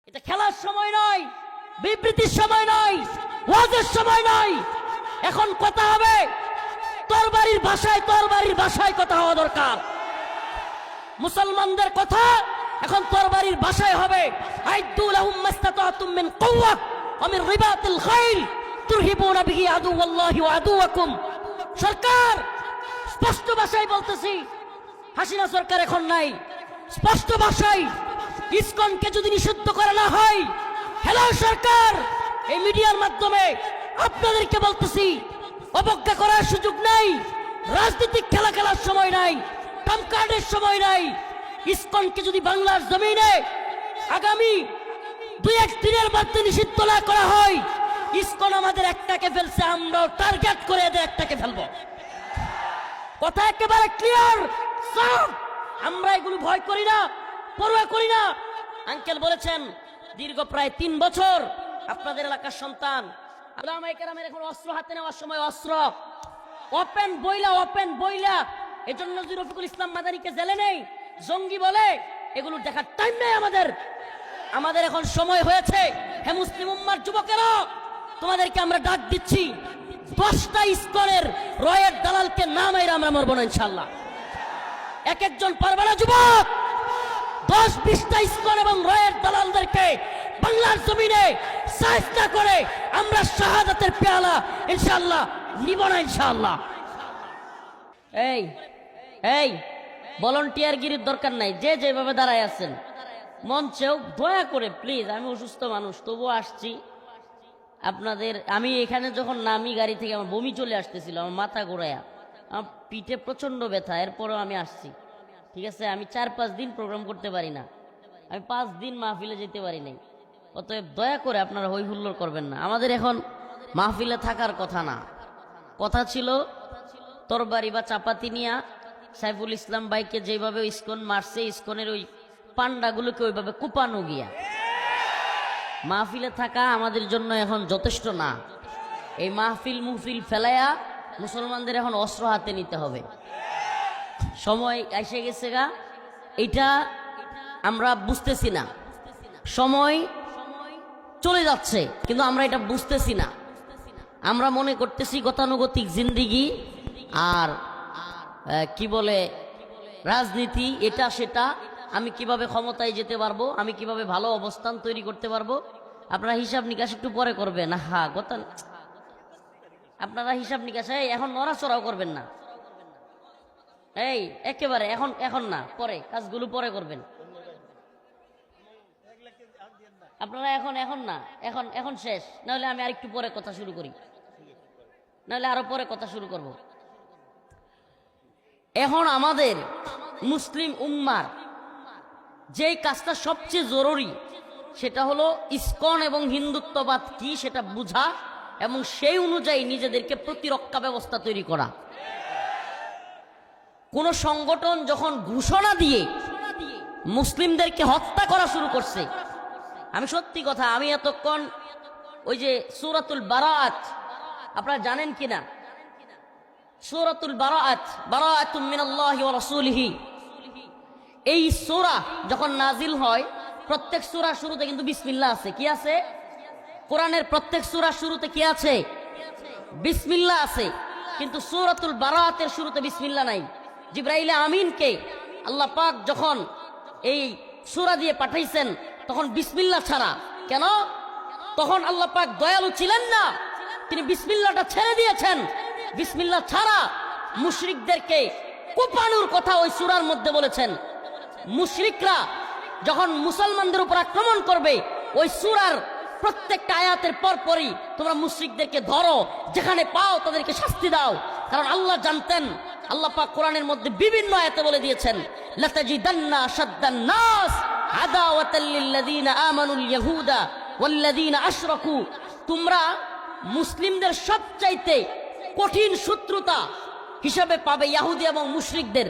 এটা খেলার সময় নয়, বিবৃতির সময় নয়, ওয়াজের সময় নয়। এখন কথা হবে তরবারির ভাষায় কথা হওয়া দরকার। মুসলমানদের কথা এখন তরবারির ভাষায় হবে। আইদু লাহুম মাস্তাতাতুম মিন কুওয়া ওয়া মিন রিবাতিল খাইল তুরহিবুনা বিহি আদুওয়াল্লাহি ওয়া আদুওয়াকুম। সরকার স্পষ্ট ভাষায় বলতেছি, হাসিনা সরকার এখন নাই। স্পষ্ট ভাষায় ইসকনকে যদি নিষিদ্ধ করা না হয়, হ্যালো সরকার, এই মিডিয়ার মাধ্যমে আপনাদেরকে বলতেছি, অবজ্ঞা করার সুযোগ নাই। রাজনৈতিক খেলা খেলার সময় নাই, কামকার্ডের সময় নাই। ইসকনকে যদি বাংলার জমিনে আগামী 2-1 দিনের মধ্যে নিষিদ্ধ না করা হয়, ইসকন আমাদের একটাকে ফেলছে, আমরাও টার্গেট করে এদের একটাকে ফেলবো। কথা একেবারে ক্লিয়ার সাফ। আমরা এগুলো ভয় করি না, পরোয়া করি না। আঙ্কেল বলেছেন দীর্ঘ প্রায় 3 বছর আপনাদের এলাকার সন্তান আলেমায়ে কেরামের এখন অস্ত্র হাতে নেওয়ার সময় অস্ত্র ওপেন বইলা এজন্য রফিকুল ইসলাম মাদারীকে জেলে নেই, জঙ্গি বলে, এগুলো দেখার টাইম নেই আমাদের এখন সময় হয়েছে। হে মুসলিম উম্মার যুবকেরা, তোমাদেরকে আমরা ডাক দিচ্ছি, 10টা ইসকনের রয়ের দালালকে না মাইরা আমরা মরবো না ইনশাআল্লাহ। এক একজন পারবে না যুবক। 10-20টা ইসকন এবং রয়ের দালালদেরকে বাংলার জমিনে সাইজ না করে আমরা শাহাদাতের পেয়ালা ইনশাআল্লাহ নিব না ইনশাআল্লাহ। এই ভলান্টিয়ার গিরির দরকার নাই। যে যেভাবে দাঁড়ায় আছেন মঞ্চেও দয়া করে প্লিজ, আমি অসুস্থ মানুষ তবুও আসছি আপনাদের। আমি এখানে যখন নামি গাড়ি থেকে আমার বমি চলে আসতেছিল, আমার মাথা ঘোরায়া, আমার পিঠে প্রচন্ড ব্যথা, এরপরেও আমি আসছি। ঠিক আছে, আমি 4-5 দিন প্রোগ্রাম করতে পারি না, আমি 5 দিন মাহফিলে যেতে পারি নাই। অতএব দয়া করে আপনারা হই হুল্লোড় করবেন না। আমাদের এখন মাহফিলে থাকার কথা না, কথা ছিল তরবারি বা চাপাতি নিয়া সাইফুল ইসলাম ভাইকে যেভাবে ইসকন মারছে, ইসকনের ওই পান্ডাগুলোকে ওইভাবে কুপানো গিয়া মাহফিলে থাকা আমাদের জন্য এখন যথেষ্ট না। এই মুহফিল ফেলাইয়া মুসলমানদের এখন অস্ত্র হাতে নিতে হবে। সময় এসে গেছে গা, এটা আমরা বুঝতেছি না। সময় চলে যাচ্ছে কিন্তু আমরা এটা বুঝতেছি না। আমরা মনে করতেছি গতানুগতিক জিন্দিগি আর কি বলে রাজনীতি, এটা সেটা, আমি কিভাবে ক্ষমতায় যেতে পারবো, আমি কিভাবে ভালো অবস্থান তৈরি করতে পারবো। আপনারা হিসাব নিকাশ একটু পরে করবেন। আপনারা হিসাব নিকাশ এখন নড়াচড়াও করবেন না। এই একেবারে এখন না, পরে কাজগুলো পরে করবেন আপনারা। এখন না, এখন শেষ, নাহলে আমি আরেকটু পরে কথা শুরু করি, নাহলে আরো পরে কথা শুরু করব। এখন আমাদের মুসলিম উম্মার যেই কাজটা সবচেয়ে জরুরি, সেটা হলো ইসকন এবং হিন্দুত্ববাদ কি সেটা বুঝা এবং সেই অনুযায়ী নিজেদেরকে প্রতিরক্ষা ব্যবস্থা তৈরি করা। কোন সংগঠন যখন ঘোষণা দিয়ে মুসলিমদেরকে হত্যা করা শুরু করছে, আমি সত্যি কথা, আমি এতক্ষণ ওই যে সূরাতুল বারাআত আপনারা জানেন কিনা, সূরাতুল বারাআতুম মিনাল্লাহি ওয়া রাসূলিহি, এই সূরা যখন নাজিল হয় প্রত্যেক সূরার শুরুতে কিন্তু বিসমিল্লাহ আছে। কি আছে? কোরআনের প্রত্যেক সূরার শুরুতে কি আছে? বিসমিল্লাহ আছে। কিন্তু সূরাতুল বারাআতের শুরুতে বিসমিল্লাহ নাই। জিবরাইল আমিনকে আল্লাহ পাক যখন এই সূরা দিয়ে পাঠাইছেন তখন বিসমিল্লাহ ছাড়া। কেন? তখন আল্লাহ পাক দয়ালু ছিলেন না, তিনি বিসমিল্লাহটা ছেড়ে দিয়েছেন। বিসমিল্লাহ ছাড়া মুশরিকদেরকে কোপানোর কথা ওই সূরার মধ্যে বলেছেন। মুশরিকরা যখন মুসলমানদের উপর আক্রমণ করবে, ওই সূরার প্রত্যেকটা আয়াতের পরপরই তোমরা মুশরিকদেরকে ধরো, যেখানে পাও তাদেরকে শাস্তি দাও। কারণ আল্লাহ জানতেন, আল্লাহ পাক কোরআনের মধ্যে বিভিন্ন আয়াতে বলে দিয়েছেন, লাতাজিদান্না আশাদ্দান নাস আদাওয়াতাল লিল্লাযিনা আমানুল ইয়াহুদা ওয়াল্লাযিনা আশরাকু, তোমরা মুসলিমদের সবচাইতে কঠিন শত্রুতা হিসাবে পাবে ইহুদি এবং মুশরিকদের।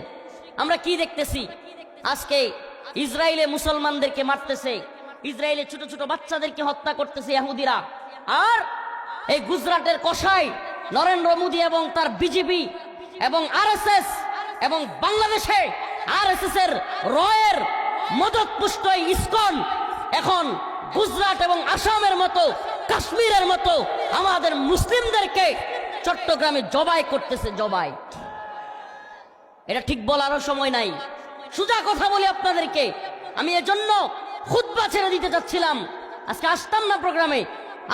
আমরা কি দেখতেছি? আজকে ইসরায়েলে মুসলমানদেরকে মারতেছে, ইসরায়েলে ছোট ছোট বাচ্চাদেরকে হত্যা করতেছে ইহুদিরা। আর এই গুজরাটের কসাই নরেন্দ্র মোদী এবং তার বিজেপি এবং আরএসএস এবং বাংলাদেশে আরএসএস এর রয়ের মদতপুষ্ট ইসকন এখন গুজরাট এবং আসামের মতো, কাশ্মীরের মতো আমাদের মুসলিমদেরকে চট্টগ্রামে জবাই করতেছে, জবাই। এটা ঠিক বলারও সময় নাই, সোজা কথা বলি আপনাদেরকে। আমি এজন্য খুতবা ছেড়ে দিতে চাচ্ছিলাম, আজকে আসতাম না প্রোগ্রামে।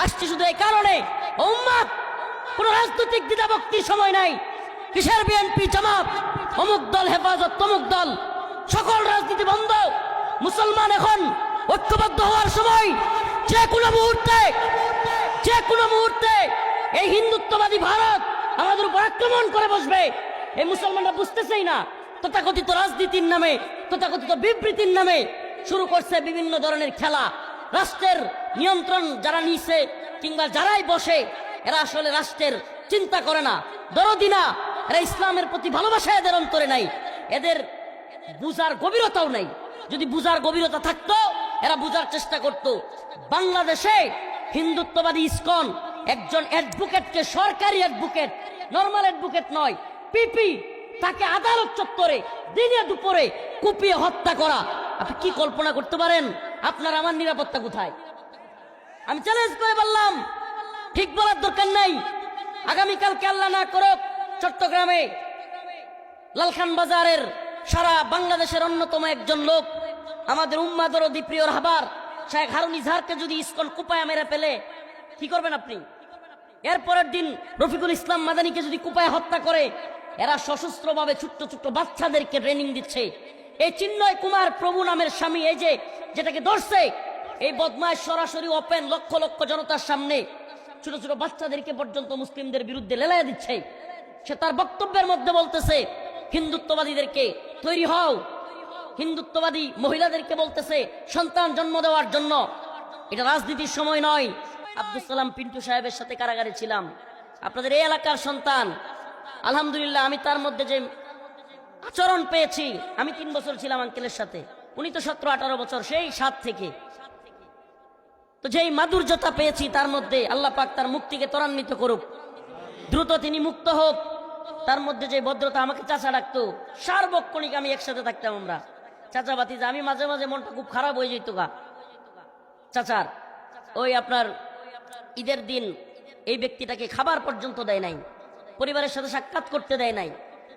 আসছি শুধু এই কারণে, উম্মাত কোন রাজনৈতিক দ্বিধাভক্তির সময় নাই। কিসের বিএনপি জামাত, অমুক দল হেফাজত, তমুক দল, সকল রাজনীতি বন্ধ। মুসলমান এখন ঐক্যবদ্ধ হওয়ার সময়। যে কোনো মুহূর্তে এই হিন্দুত্ববাদী ভারত আমাদের উপর আক্রমণ করে বসবে। এই মুসলমানরা বুঝতেছেই না, তথাকথিত রাজনীতির নামে, তথাকথিত বিবৃতির নামে শুরু করছে বিভিন্ন ধরনের খেলা। রাষ্ট্রের নিয়ন্ত্রণ যারা নিছে কিংবা যারাই বসে, এরা আসলে রাষ্ট্রের চিন্তা করে না, দরদি না। এরা ইসলামের প্রতি ভালোবাসা এদের অন্তরে নাই, এদের বুঝার গভীরতাও নাই। যদি বুঝার গভীরতা থাকতো এরা বুঝার চেষ্টা করত। বাংলাদেশে হিন্দুত্ববাদী ইসকন একজন অ্যাডভোকেটকে, সরকারি অ্যাডভোকেট, নরমাল অ্যাডভোকেট নয়, পিপি, তাকে আদালত চত্বরে দিনে দুপুরে কুপিয়ে হত্যা করা। আপনি কি কল্পনা করতে পারেন? আপনার আমার নিরাপত্তা কোথায়? আমি চ্যালেঞ্জ করে বললাম, ঠিক বলার দরকার নাই। আগামীকালকে আল্লাহ না করুক চট্টগ্রামে লালখান বাজারের সারা বাংলাদেশের অন্যতম একজন লোক, আমাদের উম্মা দরদি প্রিয় রাহবার শেখ হারুন ইজহারকে যদি ইসকন কুপায়া মেরে ফেলে, কি করবেন আপনি? এরপরের দিন রফিকুল ইসলাম মাদানীকে যদি কুপায়া হত্যা করে, এরা সশস্ত্রভাবে ছোট্ট ছোট্ট বাচ্চাদেরকে ট্রেনিং দিচ্ছে। এই চিন্ময় কুমার প্রভু নামের স্বামী, এই যে যেটাকে ধরছে, এই বদমাশ সরাসরি ওপেন লক্ষ লক্ষ জনতার সামনে ছোট ছোট বাচ্চাদেরকে পর্যন্ত মুসলিমদের বিরুদ্ধে লেলাইয়া দিচ্ছে। সে তার বক্তব্যের মধ্যে বলতেছে হিন্দুত্ববাদীদেরকে তৈরি হও, হিন্দুত্ববাদী মহিলাদেরকে বলতেছে সন্তান জন্ম দেওয়ার জন্য। এটা রাজনীতির সময় নয়। আব্দুল সালাম পিন্টু সাহেবের সাথে কারাগারে ছিলাম, আপনাদের এই এলাকার সন্তান। আলহামদুলিল্লাহ আমি তার মধ্যে যে আচরণ পেয়েছি, আমি 3 বছর ছিলাম আঙ্কেলের সাথে, উনি তো 17-18 বছর, সেই 7 থেকে। তো যেই মাধুর্যতা পেয়েছি তার মধ্যে, আল্লাহ পাক তার মুক্তিকে ত্বরান্বিত করুক, দ্রুত তিনি মুক্ত হোক। তার মধ্যে যে ভদ্রতা, আমাকে চাচা ডাকতো, সার্বক্ষণিক আমি একসাথে থাকতাম আমরা, চাচা ভাতিজা। আমি মাঝে মাঝে মনটা খুব খারাপ হয়ে যেত গা চাচার। ওই আপনার ঈদের দিন এই ব্যক্তিটাকে খাবার পর্যন্ত দেয় নাই, পরিবারের সাথে সাক্ষাৎ করতে দেয় নাই,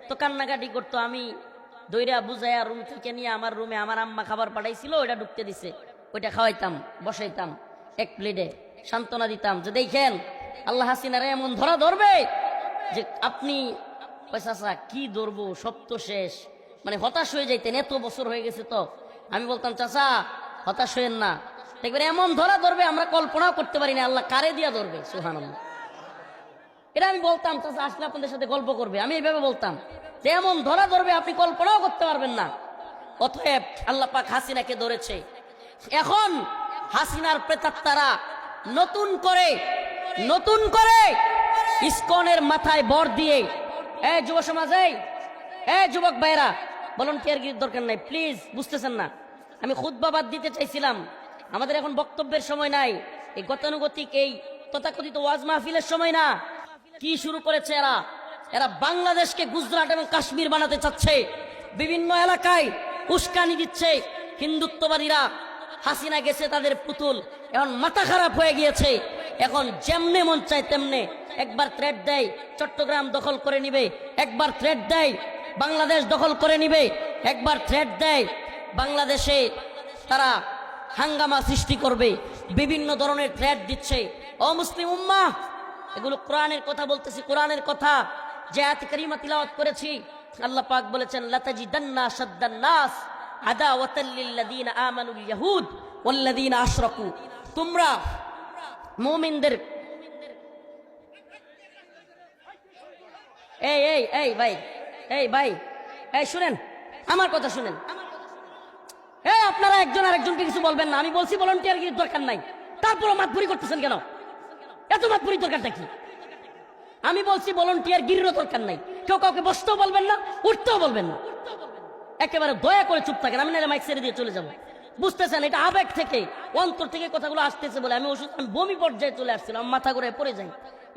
তো কান্নাকাটি করতো। আমি দইরা বুঝাইয়া রুম থেকে নিয়ে আমার রুমে, আমার আম্মা খাবার পাঠাইছিল, ওইটা ঢুকতে দিছে, ওইটা খাওয়াইতাম, বসাইতাম এক প্লেটে, সান্ত্বনা দিতাম যে দেখেন আল্লাহ হাসিনারে এমন ধরা ধরবে যে আপনি চাচা কি ধরবো, সব তো শেষ। মানে হতাশ হয়ে যাইতেন, এত বছর হয়ে গেছে। তো আমি বলতাম চাচা হতাশ হইেন না, দেখবেন এমন ধরা ধরবে আমরা কল্পনাও করতে পারি না, আল্লাহ কারে দিয়া ধরবে, সুবহানাল্লাহ। এটা আমি বলতাম, চাচা আসলে আপনাদের সাথে গল্প করবে, আমি এইভাবে বলতাম যে এমন ধরা ধরবে আপনি কল্পনাও করতে পারবেন না। অতএব আল্লাহ পাক হাসিনাকে ধরেছে। এখন হাসিনার প্রেতাত্মারা নতুন করে ইসকনের মাথায় বর দিয়ে, এই যুব সমাজ, এই যুবক ভাইরা, ভলান্টিয়ারগিরির দরকার নাই প্লিজ, বুঝতেছেন না। আমি খুতবা বাদ দিতে চাইছিলাম, আমাদের এখন বক্তব্যের সময় নাই, এই গতানুগতিক এই তথাকথিত ওয়াজ মাহফিলের সময় না। কি শুরু করেছে এরা বাংলাদেশকে গুজরাট এবং কাশ্মীর বানাতে চাচ্ছে, বিভিন্ন এলাকায় উস্কানি দিচ্ছে হিন্দুত্ববাদীরা। হাসিনা গেছে তাদের পুতুল, এখন মাথা খারাপ হয়ে গিয়েছে। এখন যেমনে মন চায় তেমনে, একবার থ্রেট দেয় চট্টগ্রাম দখল করে নিবে, একবার থ্রেট দেয় বাংলাদেশ দখল করে নিবে, একবার থ্রেট দেয় বাংলাদেশে তারা হাঙ্গামা সৃষ্টি করবে, বিভিন্ন ধরনের থ্রেট দিচ্ছে। ও মুসলিম উম্মাহ, এগুলো কোরআনের কথা বলতেছি, কোরআনের কথা। যে আয়াত কারিমা তিলাওয়াত করেছি, আল্লাহ পাক বলেছেন লাতাজিদান্না শাদ্দান নাস আদাওয়াতাল লিল্লাযিনা আমানুল ইয়াহুদ ওয়াল্লাযিনা আশরাকু। তোমরা মুমিনদের, এই ভাই শুনেন আমার কথা, শুনেন। আপনারা একজন আরেকজনকে কিছু বলবেন না। আমি বলছি ভলান্টিয়ারগিরির দরকার নাই, তারপরও মাতবুরি করতেছেন কেন? এত মাতবুরি দরকারটা কি? আমি বলছি ভলান্টিয়ারগিরিরও দরকার নাই। কেউ কাউকে বসতেও বলবেন না, উঠতেও বলবেন না, একেবারে দয়া করে চুপ থাকেন। আমি না মাইক ছেড়ে দিয়ে চলে যাবো, বুঝতেছেন? এটা আবেগ থেকে, অন্তর থেকে কথাগুলো আসতেছে বলে আমি বমি পর্যায়ে চলে আসছিলাম, মাথা ঘুরে পড়ে যাই।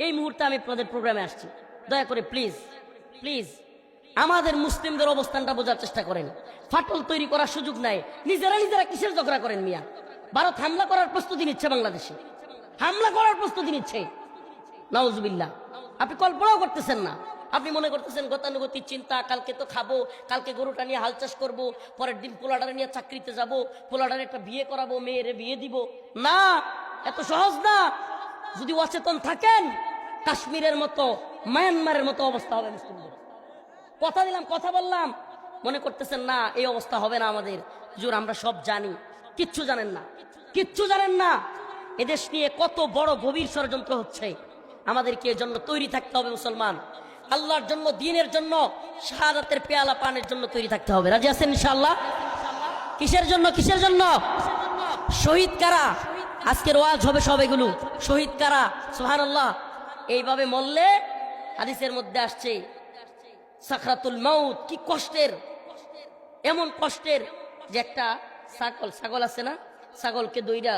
এই মুহূর্তে আমি আপনাদের প্রোগ্রামে আসছি, দয়া করে প্লিজ আমাদের মুসলিমদের অবস্থানটা বোঝার চেষ্টা করেন। ফাটল তৈরি করার সুযোগ নাই। নিজেরা কিসের ঝগড়া করেন মিয়া? ভারত হামলা করার প্রস্তুতি নিচ্ছে, বাংলাদেশে হামলা করার প্রস্তুতি নিচ্ছে। নাউজুবিল্লাহ। আপনি কল্পনাও করতেছেন না। আপনি মনে করতেছেন গতানুগতিক চিন্তা, কালকে তো খাবো, কালকে গরুটা নিয়ে হাল চাষ করবো, পরের দিন পোলাডারে নিয়ে চাকরিতে যাব, পোলাডারে একটা বিয়ে করাবো, মেয়েরে বিয়ে দিব। না, এত সহজ না। যদি অচেতন থাকেন, কাশ্মীরের মতো, মায়ানমারের মতো অবস্থা হবে মুসলিমদের। কথা দিলাম, কথা বললাম, মনে করতেছেন না এই অবস্থা হবে না আমাদের। হুজুর আমরা সব জানি, কিচ্ছু জানেন না, কিচ্ছু জানেন না। এদেশ নিয়ে কত বড় গভীর ষড়যন্ত্র হচ্ছে। আমাদেরকে এর জন্য তৈরি থাকতে হবে মুসলমান। আল্লাহর জন্য, দ্বীনের জন্য, শাহাদাতের পেয়ালা পানের জন্য তৈরি থাকতে হবে। রাজি আছেন ইনশাআল্লাহ? কিসের জন্য? কিসের জন্য? শহীদ কারা? আজকের ওয়াজ হবে সব এগুলো। শহীদ কারা? সুবহানাল্লাহ। এইভাবে মরলে হাদিসের মধ্যে আসছে সাকরাতুল মাউত, কি কষ্টের, এমন কষ্টের যে একটা ছাগল আছে না, ছাগলকে দইরা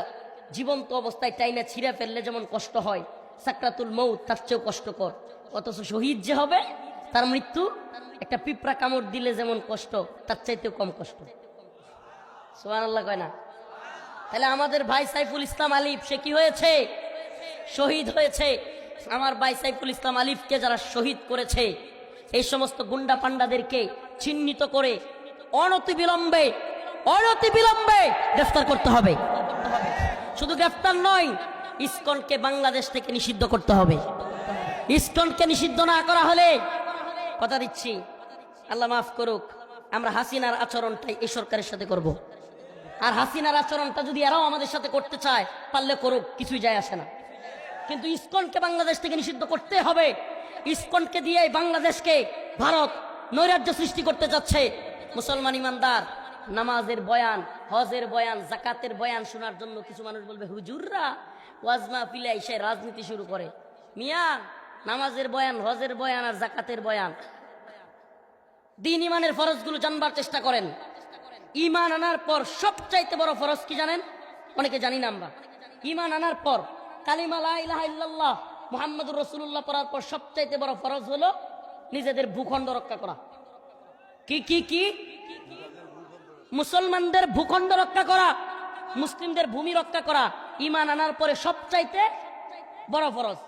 জীবন্ত অবস্থায় টাইনা ছিঁড়ে ফেললে যেমন কষ্ট হয়, সাকরাতুল মাউত তার চেয়েও কষ্টকর। অথচ শহীদ যে হবে তার মৃত্যু একটা পিঁপড়া কামড় দিলে যেমন কষ্ট, তার চাইতেও কম কষ্ট। সুবহানাল্লাহ কয় না? তাহলে আমাদের ভাই সাইফুল ইসলাম আলিফ, সে কি হয়েছে? শহীদ হয়েছে। আমার ভাই সাইফুল ইসলাম আলিফকে যারা শহীদ করেছে, এই সমস্ত গুন্ডা পান্ডাদেরকে চিহ্নিত করে অনতিবিলম্বে গ্রেফতার করতে হবে। শুধু গ্রেফতার নয়, ইসকনকে বাংলাদেশ থেকে নিষিদ্ধ করতে হবে। ইসকনকে নিষিদ্ধ না করা হলে, কথা দিচ্ছি, আল্লাহ মাফ করুক, আমরা হাসিনার আচরণটাই এই সরকারের সাথে করব। আর হাসিনার আচরণটা যদি এরাও আমাদের সাথে করতে চায়, পারলে করুক, কিছুই যায় আসে না। কিন্তু ইসকনকে বাংলাদেশ থেকে নিষিদ্ধ করতে হবে। ইসকনকে দিয়ে বাংলাদেশকে ভারত নৈরাজ্য সৃষ্টি করতে যাচ্ছে। মুসলমান ইমানদার নামাজের বয়ান, হজের বয়ান, জাকাতের বয়ান শোনার জন্য কিছু মানুষ বলবে হুজুররা ওয়াজ মাহফিলে এসে রাজনীতি শুরু করে। মিয়া, নামাজের বয়ান, হজের বয়ান আর জাকাতের বয়ান, দিন ইমানের ফরজগুলো জানবার চেষ্টা করেন। ইমান আনার পর সবচাইতে বড় ফরজ কি জানেন? অনেকে জানি না আমরা। ইমান আনার পর কালিমা লা ইলাহা ইল্লাল্লাহ মুহাম্মাদুর রাসূলুল্লাহ পড়ার পর সবচাইতে বড় ফরজ হলো নিজেদের ভূখণ্ড রক্ষা করা। কি কি কি? মুসলমানদের ভূখণ্ড রক্ষা করা, মুসলিমদের ভূমি রক্ষা করা ইমান আনার পরে সবচাইতে বড় ফরজ।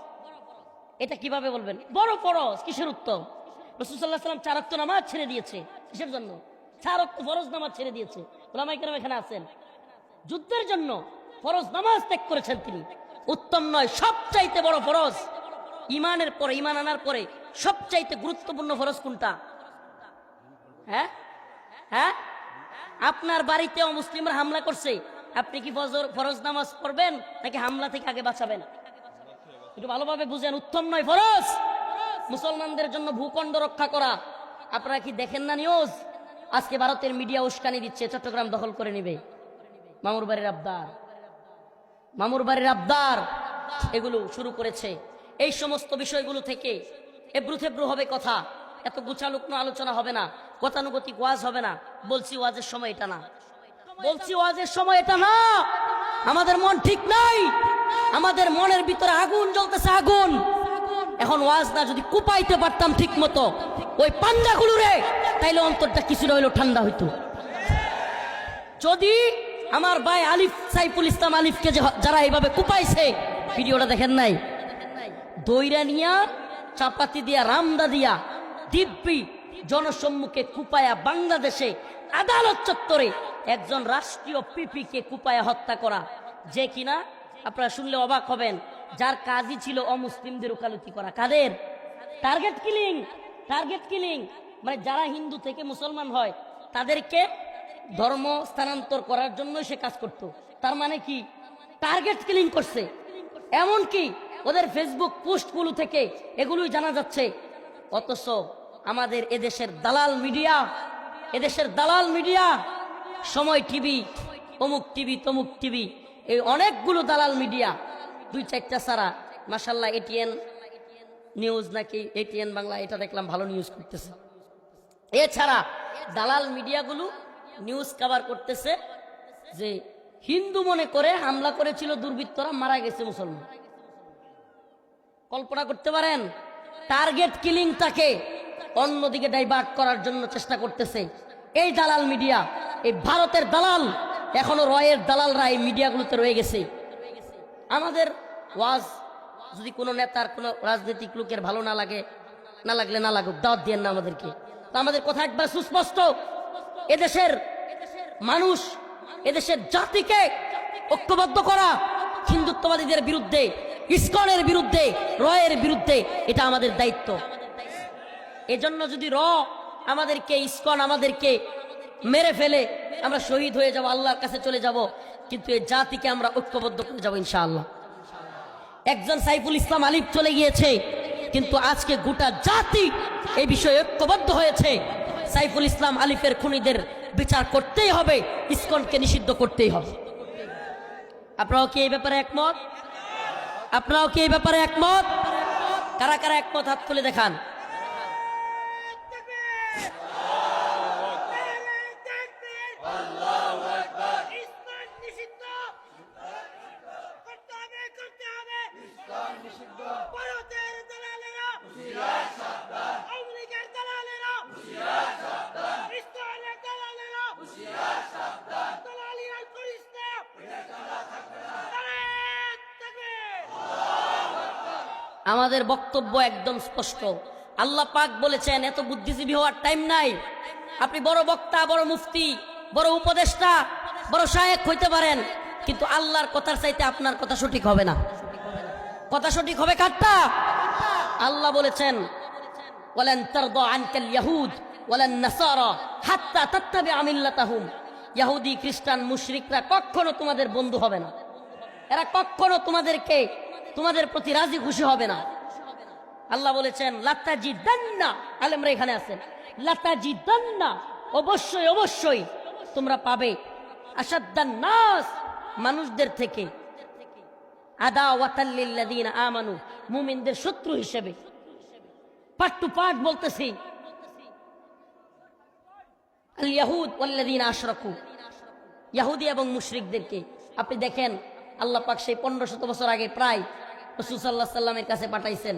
এটা কিভাবে বলবেন বড় ফরজ? কিসের উত্তম? রাসূল সাল্লাল্লাহু আলাইহি ওয়াসাল্লাম 4 ওয়াক্ত নামাজ ছেড়ে দিয়েছে। কিসের জন্য? 4 ওয়াক্ত ফরজ নামাজ ছেড়ে দিয়েছে। উলামায়ে কেরাম এখানে আছেন, যুদ্ধের জন্য ফরজ নামাজ ত্যাগ করেছেন তিনি। উত্তম নয়, সবচাইতে বড় ফরজ ইমানের পরে, ইমান আনার পরে সবচাইতে গুরুত্বপূর্ণ ফরজ কোনটা? হ্যাঁ হ্যাঁ, আপনার বাড়িতেও মুসলিমরা হামলা করছে, আপনি কি ফরজ নামাজ পড়বেন নাকি হামলা থেকে আগে বাঁচাবেন? একটু ভালোভাবে বুঝেন। উত্তম নয় ফরজ মুসলমানদের জন্য ভূখণ্ড রক্ষা করা। আপনারা কি দেখেন না নিউজ? আজকে ভারতের মিডিয়া উস্কানি দিচ্ছে চট্টগ্রাম দখল করে নিবে, মামুর বাড়ির আবদার, মামুর বাড়ির আবদার এগুলো শুরু করেছে। এই সমস্ত বিষয়গুলো থেকে এবড়ো থেবড়ো হবে কথা, এত গুছালুকনো আলোচনা হবে না, গতানুগতিক ওয়াজ হবে না। বলছি ওয়াজের সময় এটা না, বলছি ওয়াজের সময় এটা না। আমাদের মন ঠিক নাই, আমাদের মনের ভিতরে আগুন জ্বলতেছে, আগুন। এখন ওয়াজ না, যদি কুপাইতে পারতাম ঠিক মতো ওই পাঞ্জাগুলো রে, তাইলে অন্তরটা কিছুটা হইলো ঠান্ডা হইতো। যদি আমার ভাই আলিফ, সাইফুল ইসলাম আলিফকে যারা এইভাবে কুপাইছে, ভিডিওটা দেখেন নাই? দইরা নিয়া, চাপাতি দিয়া, রামদা দিয়া, দিব্যি জনসম্মুখে কুপায়া বাংলাদেশে আদালত চত্বরে একজন রাষ্ট্রীয় পিপিকে কুপায়া হত্যা করা, যে কিনা আপনারা শুনলে অবাক হবেন, যার কাজই ছিল অমুসলিমদের ওকালতি করা। কাদের? Target killing. টার্গেট কিলিং মানে যারা হিন্দু থেকে মুসলমান হয় তাদেরকে ধর্ম স্থানান্তর করার জন্য সে কাজ করত। তার মানে কি? টার্গেট কিলিং করছে। এমনকি ওদের ফেসবুক পোস্টগুলো থেকে এগুলোই জানা যাচ্ছে। অথচ আমাদের এদেশের দালাল মিডিয়া, এদেশের দালাল মিডিয়া, সময় টিভি, অমুক টিভি, তমুক টিভি, এই অনেকগুলো দালাল মিডিয়া, 2-4টা ছাড়া মাশাআল্লাহ এটিএন নিউজ নাকি এটিএন বাংলা, এটা দেখলাম ভালো নিউজ করতেছে। এছাড়া দালাল মিডিয়াগুলো নিউজ কভার করতেছে যে হিন্দু মনে করে হামলা করেছিল দুর্বৃত্তরা, মারা গেছে মুসলমান। কল্পনা করতে পারেন? টার্গেট কিলিংটাকে অন্যদিকে ডাইভার্ট করার জন্য চেষ্টা করতেছে এই দালাল মিডিয়া, এই ভারতের দালাল এখনো রয়ের দালালরা এই মিডিয়াগুলোতে রয়ে গেছে। আমাদের ওয়াজ যদি কোনো নেতার কোনো রাজনৈতিক লোকের ভালো না লাগলে না লাগুক, দাওয়াত দিয়ে না আমাদেরকে। তো আমাদের কথা একবার সুস্পষ্ট, এদেশের মানুষ, এদেশের জাতিকে ঐক্যবদ্ধ করা, হিন্দুত্ববাদীদের বিরুদ্ধে, ইসকনের বিরুদ্ধে, রয়ের বিরুদ্ধে, এটা আমাদের দায়িত্ব। এজন্য যদি আমাদেরকে, ইসকন আমাদেরকে মেরে ফেলে, আমরা শহীদ হয়ে যাব, আল্লাহর কাছে চলে যাব, কিন্তু এই জাতিকে আমরা ঐক্যবদ্ধ করে যাব ইনশাআল্লাহ। একজন সাইফুল ইসলাম আলিফ চলে গিয়েছে, কিন্তু আজকে গোটা জাতি এই বিষয়ে ঐক্যবদ্ধ হয়েছে। সাইফুল ইসলাম আলিফের খুনিদের বিচার করতেই হবে, ইসকনকে নিষিদ্ধ করতেই হবে। আপনারাও কি এই ব্যাপারে একমত? আপনারাও কি এই ব্যাপারে একমত? কারা কারা একমত হাত তুলে দেখান। আমাদের বক্তব্য একদম স্পষ্ট। আল্লাহ পাক বলেছেন, এত বুদ্ধিজীবী হওয়ার টাইম নাই। আপনি বড় বক্তা, বড় মুফতি, বড় উপদেষ্টা, বড় শায়েখ হইতে পারেন, কিন্তু আল্লাহর কথার চাইতে আপনার কথা সঠিক হবে না। কথা সঠিক হবে কারটা? আল্লাহ বলেছেন, ওয়ালান তারদা আনকাল ইয়াহুদ ওয়ালান নাসারা হাত্তা তাত্তাবিআ মিল্লাতাহুম। ইহুদি, খ্রিস্টান, মুশরিকরা কখনো তোমাদের বন্ধু হবে না। এরা কখনো তোমাদের প্রতি রাজি খুশি হবে না। আল্লাহ বলেছেন, লাতাজিদান্না, আলেমরা এখানে আছেন, লাতাজিদান্না, অবশ্যই অবশ্যই তোমরা পাবে, আশাদ্দান নাস, মানুষদের থেকে, আদাওয়াতাল লিল্লাযিনা আমানু, মুমিনদের শত্রু হিসেবে। পার্ট টু পার্ট বলতেছি, আল ইয়াহুদ ওয়াল্লাযিনা আশরাকু, ইহুদি এবং মুশরিকদেরকে আপনি দেখেন, আল্লাহ পাক সেই 1500 বছর আগে প্রায় রাসূল সাল্লাল্লাহু আলাইহি সাল্লামের কাছে পাঠাইছেন।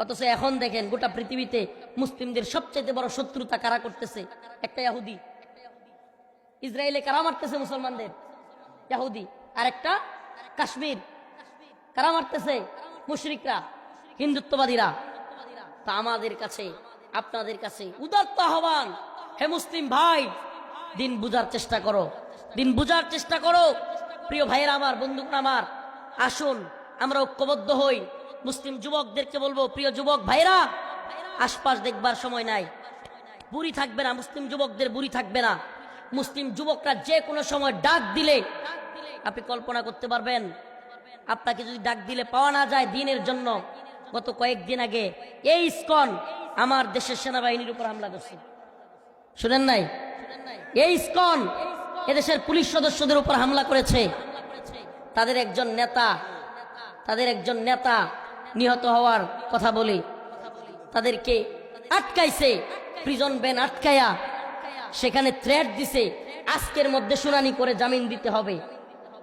অথচ এখন দেখেন গোটা পৃথিবীতে মুসলিমদের সবচেয়ে বড় শত্রুতা কারা করতেছে? একটা ইহুদি। ইসরায়েলে কারা মারতেছে মুসলমানদের? ইহুদি। আর একটা কাশ্মীর, কারা মারতেছে? মুশরিকরা, হিন্দুত্ববাদীরা। তা আমাদের কাছে, আপনাদের কাছে উদাত্ত আহ্বান, হে মুসলিম ভাই, দিন বুঝার চেষ্টা করো, দিন বুঝার চেষ্টা করো। প্রিয় ভাইয়েরা আমার, বন্ধুরা আমার, আসুন আমরা ঐক্যবদ্ধ হই। মুসলিম যুবকদেরকে বলবো, প্রিয় যুবক ভাইরা, আশপাশ দেখবার সময় নাই, বুড়ি থাকবে না, মুসলিম যুবকদের বুড়ি থাকবে না। মুসলিম যুবকরা যে কোনো সময় ডাক দিলে, আপনি কল্পনা করতে পারবেন, আপনাকে যদি ডাক দিলে পাওয়া না যায় দিনের জন্য। গত কয়েকদিন আগে এই ইসকন আমার দেশের সেনাবাহিনীর উপর হামলা করছে, শুনেন নাই? এই ইসকন এদেশের পুলিশ সদস্যদের উপর হামলা করেছে। তাদের একজন নেতা নিহত হওয়ার কথা বলে তাদেরকে আটকাইছে, প্রিজন ভ্যান আটকায়া সেখানে থ্রেট দিছে, আজকের মধ্যে শুনানি করে জামিন দিতে হবে।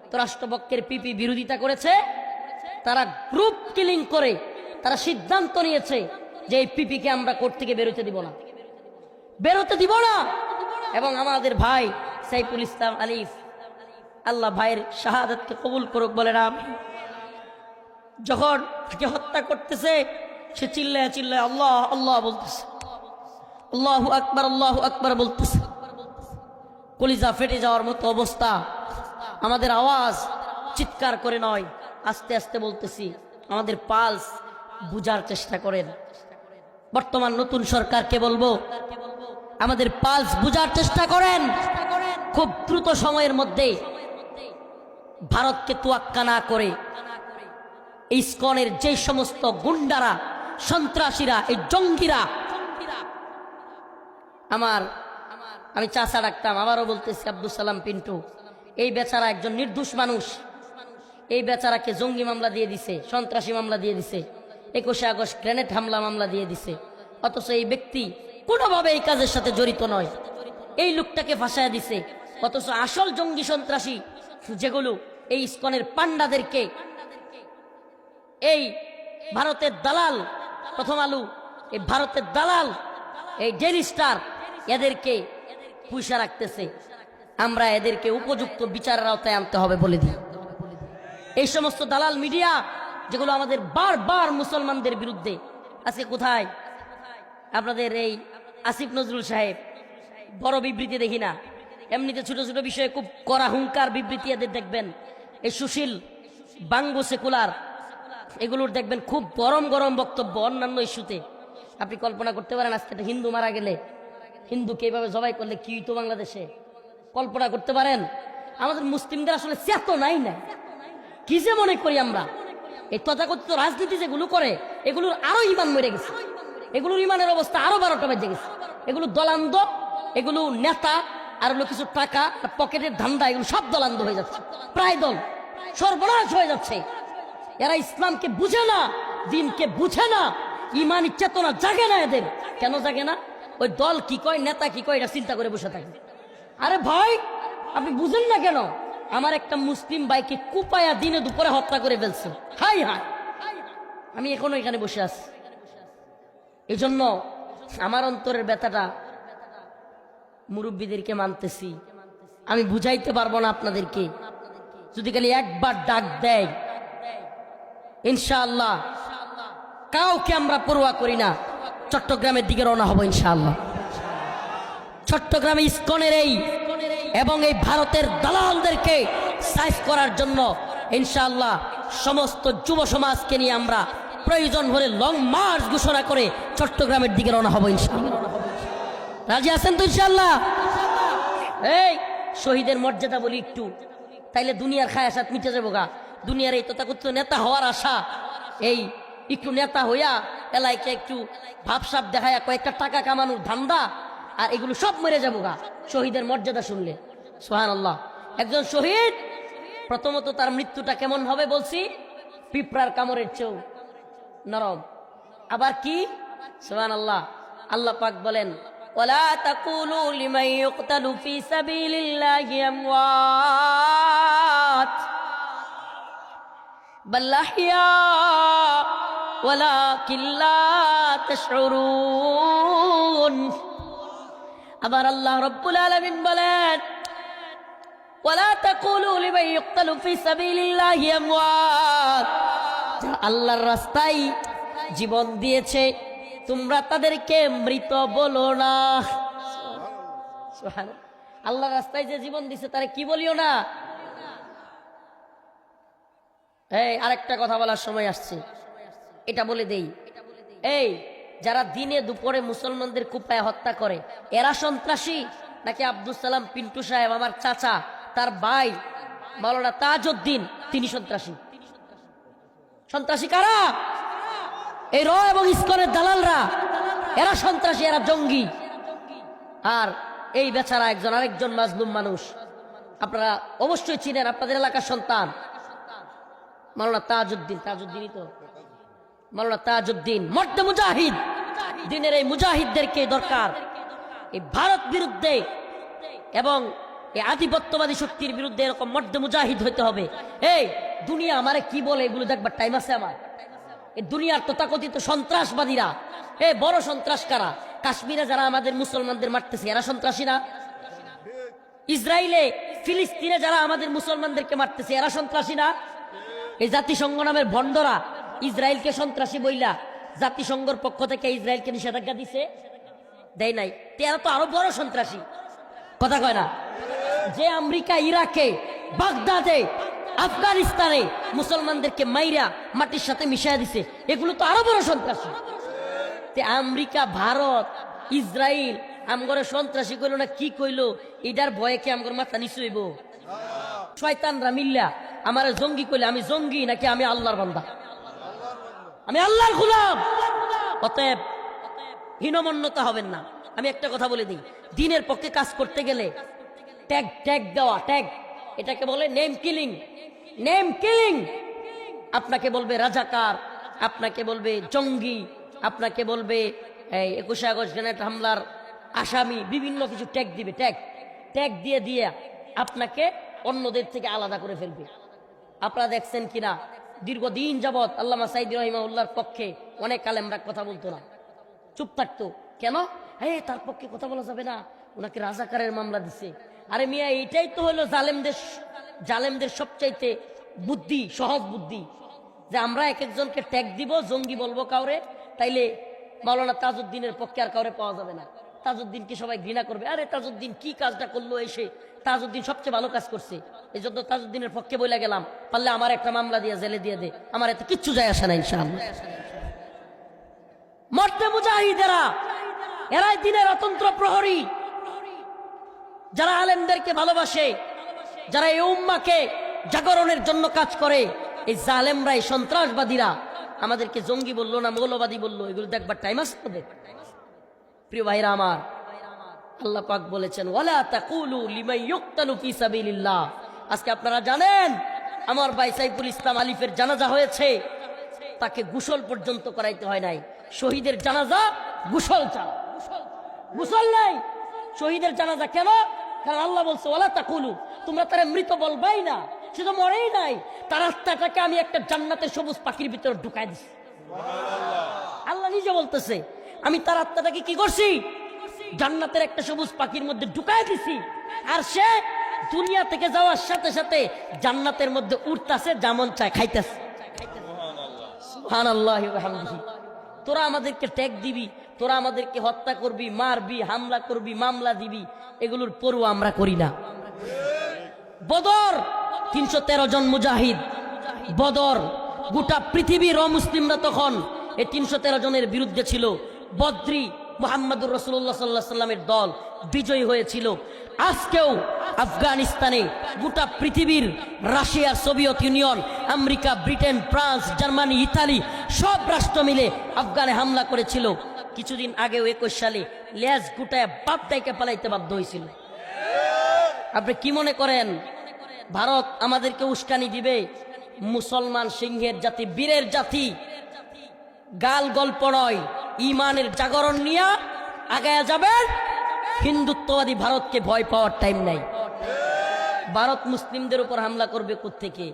তো রাষ্ট্রপক্ষের পিপি বিরোধিতা করেছে, তারা গ্রুপ কিলিং করে তারা সিদ্ধান্ত নিয়েছে যে এই পিপিকে আমরা কোর্ট থেকে বেরোতে দিব না। এবং আমাদের ভাই সাইফুল ইসলাম আলিফ, আল্লাহ ভাইয়ের শাহাদাতকে কবুল করুক বলে না, যখন তাকে হত্যা করতেছে সে চিল্লায় চিল্লায় আল্লাহ আল্লাহ বলতেছে, আল্লাহু আকবার বলতেছে। কলিজা ফেটে যাওয়ার মতো অবস্থা। আমাদের আওয়াজ চিৎকার করে নয়, আস্তে আস্তে বলতেছি। আমাদের পালস বুঝার চেষ্টা করেন। বর্তমান নতুন সরকারকে বলবো, আমাদের পালস বুঝার চেষ্টা করেন। খুব দ্রুত সময়ের মধ্যে ভারতকে তোয়াক্কা না করে ইসকনের যে সমস্ত গুন্ডারা, সন্ত্রাসীরা, এই জঙ্গিরা, আমি চাচা ডাকতাম, আবারও বলতেছি, আব্দুল সালাম পিন্টু, এই বেচারা একজন নির্দোষ মানুষ। এই বেচারাকে জঙ্গি মামলা দিয়ে দিছে, সন্ত্রাসী মামলা দিয়ে দিছে, 21শে আগস্ট গ্রেনেড হামলা মামলা দিয়ে দিছে। অথচ এই ব্যক্তি কোনোভাবে এই কাজের সাথে জড়িত নয়, এই লোকটাকে ফাঁসায় দিছে। অথচ আসল জঙ্গি সন্ত্রাসী যেগুলো, এই ইসকনের পান্ডাদেরকে, এই ভারতের দালাল, প্রথম আলু, এই ভারতের দালাল, এই ডেইলি স্টার, এদেরকে পুষা রাখতেছে। আমরা এদেরকে উপযুক্ত বিচারের আওতায় আনতে হবে বলে দিই। এই সমস্ত দালাল মিডিয়া যেগুলো আমাদের বারবার মুসলমানদের বিরুদ্ধে, আজকে কোথায় আপনাদের এই আসিফ নজরুল সাহেব বড় বিবৃতি দেখি না, এমনিতে ছোট ছোট বিষয়ে খুব কড়া হুঙ্কার বিবৃতি এদের দেখবেন। এই সুশীল বাঙ্গু সেকুলার এগুলোর দেখবেন খুব গরম গরম বক্তব্য অন্যান্য ইস্যুতে। আপনি কল্পনা করতে পারেন আজকে একটা হিন্দু মারা গেলে, হিন্দুকে এইভাবে জবাই করলে কি হইতো বাংলাদেশে? কল্পনা করতে পারেন? আমাদের মুসলিমদের আসলে চেতনাই নাই। কি যে মনে করি আমরা, এই তথাকথিত রাজনীতি যেগুলো করে এগুলোর আরো ইমান মরে গেছে, এগুলোর ইমানের অবস্থা আরো 12টা বেজে গেছে। এগুলো দলান্ধ, এগুলো নেতা আর হলো কিছু টাকা পকেটের ধান্দা, এগুলো সব দলান্ধ হয়ে যাচ্ছে, প্রায় দল সর্বনাশ হয়ে যাচ্ছে। এরা ইসলামকে বুঝে না, দিনকে বুঝে না, ইমানি চেতনা জাগে না এদের। কেন জাগে না? ওই দল কি কয়, নেতা কি কয়, এটা চিন্তা করে বসে থাকে। আরে ভাই, আপনি বুঝেন না কেন? আমার একটা মুসলিম ভাইকে কুপায়া দিনে দুপুরে হত্যা করে ফেলছে। হাই হাই, আমি এখনো এখানে বসে আছি। এই জন্য আমার অন্তরের ব্যথাটা মুরব্বীদেরকে মানতেছি। আমি বুঝাইতে পারবো না আপনাদেরকে, যদি খালি একবার ডাক দেয় ইনশাআল্লাহ কাউকে আমরা পরোয়া করি না, চট্টগ্রামের দিকে রওনা হবো ইনশাআল্লাহ। চট্টগ্রামে ইসকনের এই এবং এই ভারতের দালালদেরকে সাইজ করার জন্য ইনশাআল্লাহ সমস্ত যুব সমাজকে নিয়ে আমরা প্রয়োজন হলে লং মার্চ ঘোষণা করে চট্টগ্রামের দিকে রওনা হবো ইনশাআল্লাহ। রাজি আছেন তো ইনশাআল্লাহ? এই শহীদের মর্যাদা বলি একটু, তাইলে দুনিয়ার খায়াসাত মিটে যাবো গা। দুনিয়ার এই তথাকথিত নেতা হওয়ার আশা, এই একটু নেতা হইয়া এলাইকে একটু ভাবসাব দেখায় কয়েকটা টাকা কামানোর ধান্দা, আর এগুলো সব মরে যাবো গা শহীদের মর্যাদা শুনলে। সুবহানাল্লাহ। একজন শহীদ প্রথমত তার মৃত্যুটা কেমন হবে বলছি, পিঁপড়ার কামড়ের চেয়েও নরম। আবার কি? সুবহানাল্লাহ। আল্লাহ পাক বলেন, ওয়ালা তাকুলু লিমান ইউকতালু ফি সাবিলিল্লাহি আমওয়াত বাল আহইয়া ওয়ালাকিন লা তাশউরুন। আবার আল্লাহ রাব্বুল আলামিন বলেন, ওয়ালা তাকুলু লিমান ইউকতালু ফি সাবিলিল্লাহি আমওয়াত, আল্লাহর রাস্তায় জীবন দিয়েছে তোমরা তাদেরকে মৃত বলো না। সুবহানাল্লাহ। আল্লাহর রাস্তায় যে জীবন দিছে তারে কি বলিও না। এই আরেকটা কথা বলার সময় আসছে, এটা বলে দেই। এই যারা দিনে দুপুরে মুসলমানদের কুপায় হত্যা করে, এরা সন্ত্রাসী নাকি আব্দুল সালাম পিন্টু সাহেব আমার চাচা, তার ভাই মাওলানা তাজউদ্দিন, তিনি সন্ত্রাসী? সন্ত্রাসী কারা? এই র এবং ইসকনের দালালরা, এরা সন্ত্রাসী, এরা জঙ্গি। আর এই বেচারা একজন আরেকজন মাজলুম মানুষ, আপনারা অবশ্যই চিনেন, আপনাদের এলাকার সন্তান মাওলানা তাজউদ্দিন। তাজউদ্দিনই তো মাওলানা তাজউদ্দিন, মর্দে মুজাহিদ। দিনের এই মুজাহিদদেরকে দরকার এই ভারত বিরুদ্ধে এবং এই আধিপত্যবাদী শক্তির বিরুদ্ধে এরকম মর্দে মুজাহিদ হইতে হবে। এই দুনিয়া আমারে কি বলে এগুলো দেখবার টাইম আছে আমার? এই দুনিয়ার তথাকথিত সন্ত্রাসবাদীরা, এ বড় সন্ত্রাস কারা? কাশ্মীরে যারা আমাদের মুসলমানদের মারতেছে এরা সন্ত্রাসী না? ইসরায়েলে ফিলিস্তিনে যারা আমাদের মুসলমানদেরকে মারতেছে এরা সন্ত্রাসী না? এই জাতিসংঘ নামের ভণ্ডরা ইসরায়েলকে সন্ত্রাসী বইলা জাতিসংঘের পক্ষ থেকে ইসরায়েলকে নিষেধাজ্ঞা দিছে? দেয় নাই। এরা তো আরো বড় সন্ত্রাসী, কথা কয় না? যে আমেরিকা ইরাকে, বাগদাদে, আফগানিস্তানে মুসলমানদেরকে মাইরা মাটির সাথে মিশাইয়া দিছে, এগুলো তো আরো বড় সন্ত্রাসী। আমেরিকা, ভারত, ইসরায়েল আমগরে সন্ত্রাসী কইল না কি কইল, এটার ভয়ে কি আমগর মাথা নিচু হইব? শয়তানরা মিল্লা আমার জঙ্গি কইলে আমি জঙ্গি নাকি আমি আল্লাহর বান্দা? আমি আল্লাহর গোলাম। অতএব হীনমন্যতা হবেন না। আমি একটা কথা বলে দিই, দিনের পক্ষে কাজ করতে গেলে ট্যাগ ট্যাগ দেওয়া, ট্যাগ, এটাকে বলে নেম কিলিং। Name killing. আপনাকে বলবে রাজাকার, আপনাকে বলবে জঙ্গি, আপনাকে বলবে 21 আগস্ট গ্রেনেড হামলার আসামি, বিভিন্ন কিছু ট্যাগ দিবে। ট্যাগ ট্যাগ দিয়ে দিয়ে আপনাকে অন্যদের থেকে আলাদা করে ফেলবে। আপনারা দেখছেন কিনা, দীর্ঘদিন যাবৎ আল্লামা সাইদি রহিমাহুল্লাহর পক্ষে অনেক আলেমরা কথা বলতো না, চুপ থাকতো। কেন? তার পক্ষে কথা বলা যাবে না, ওনাকে রাজাকারের মামলা দিছে। আরে মিয়া, এইটাই তো হলো জালেমদের সবচাইতে বুদ্ধি, সহজ বুদ্ধি, যে আমরা এক একজনকে ট্যাগ দিব, জঙ্গি বলবো কাউরে, তাইলে মাওলানা তাজউদ্দিনের পক্ষে আর কাউরে পাওয়া যাবে না। তাজউদ্দিনকে সবাই ঘৃণা করবে, আরে তাজউদ্দিন কি কাজটা করলো, এসে তাজউদ্দিন সবচেয়ে ভালো কাজ করছে, এই জন্য তাজউদ্দিনের পক্ষে বলে গেলাম, পারলে আমার একটা মামলা দিয়ে জেলে দিয়ে দে, আমার এতে কিচ্ছু যায় আসে না ইনশাআল্লাহ। মর্তে মুজাহিদেরা, এরাই দিনের অতন্ত্র প্রহরী, যারা আলেমদেরকে ভালোবাসে, যারা এই উম্মাকে জাগরণের জন্য কাজ করে। এই জালেমরা, এই সন্ত্রাসবাদীরা আমাদেরকে জঙ্গি বললো না মৌলবাদী বললো, এগুলো দেখবার টাইম আসতে। প্রিয় ভাইরা আমার, আল্লাহ পাক বলেছেন, ওয়ালা তাকুলু লিমান ইউকতালু ফি সাবিলিল্লাহ। আজকে আপনারা জানেন আমার ভাই সাইফুল ইসলাম আলিফের জানাজা হয়েছে, তাকে গোসল পর্যন্ত করাইতে হয় নাই। শহীদের জানাজা গোসল চাও, গোসল নাই শহীদের জানাজা। কেন? কারণ আল্লাহ বলছে, ওয়ালা তাকুলু, তোমরা তারা মৃত বলবাই না, সে তো মরেই নাই, তার আত্মাটাকে আমি একটা জান্নাতের সবুজ পাখির ভিতরে ঢুকাই দিছি। আল্লাহ নিজে বলতেছে, আমি তার আত্মাটাকে কি করছি? জান্নাতের একটা সবুজ পাখির মধ্যে ঢুকাই দিছি, আর সে দুনিয়া থেকে যাওয়ার সাথে সাথে জান্নাতের মধ্যে উঠতেছে, যেমন চায় খাইতেছে। সুবহানাল্লাহি ওয়া বিহামদিহি। তোরা আমাদেরকে ট্যাগ দিবি, তোরা আমাদেরকে হত্যা করবি, মারবি, হামলা করবি, মামলা দিবি, এগুলোর পরোয়া আমরা করি না। বদর 313 জন মুজাহিদ, বদর গোটা পৃথিবীর অমুসলিমরা তখন এই 313 জনের বিরুদ্ধে ছিল। বদ্রি মুহাম্মদুর রাসূলুল্লাহ সাল্লাল্লাহু আলাইহি সাল্লামের দল বিজয়ী হয়েছিল। আজকেও আফগানিস্তানে গোটা পৃথিবীর Russia, Soviet union, America, Britain, France, Germany, Italy সব রাষ্ট্র মিলে আফগানে হামলা করেছিল। কিছুদিন আগেও 21 সালে লেজ গুটায় বাপ দাইকে পালাইতে বাধ্য হয়েছিল। আপনি কি মনে করেন ভারত আমাদেরকে উস্কানি দিবে? মুসলমান সিংহের জাতি, বীরের জাতি, গাল গল্প নয়, ইমানের জাগরণ নিয়ে আগায়া যাবেন। হিন্দুত্ববাদী ভারতকে ভয় পাওয়ার টাইম নাই। ভারত মুসলিমদের উপর হামলা করবে কোত্থেকে?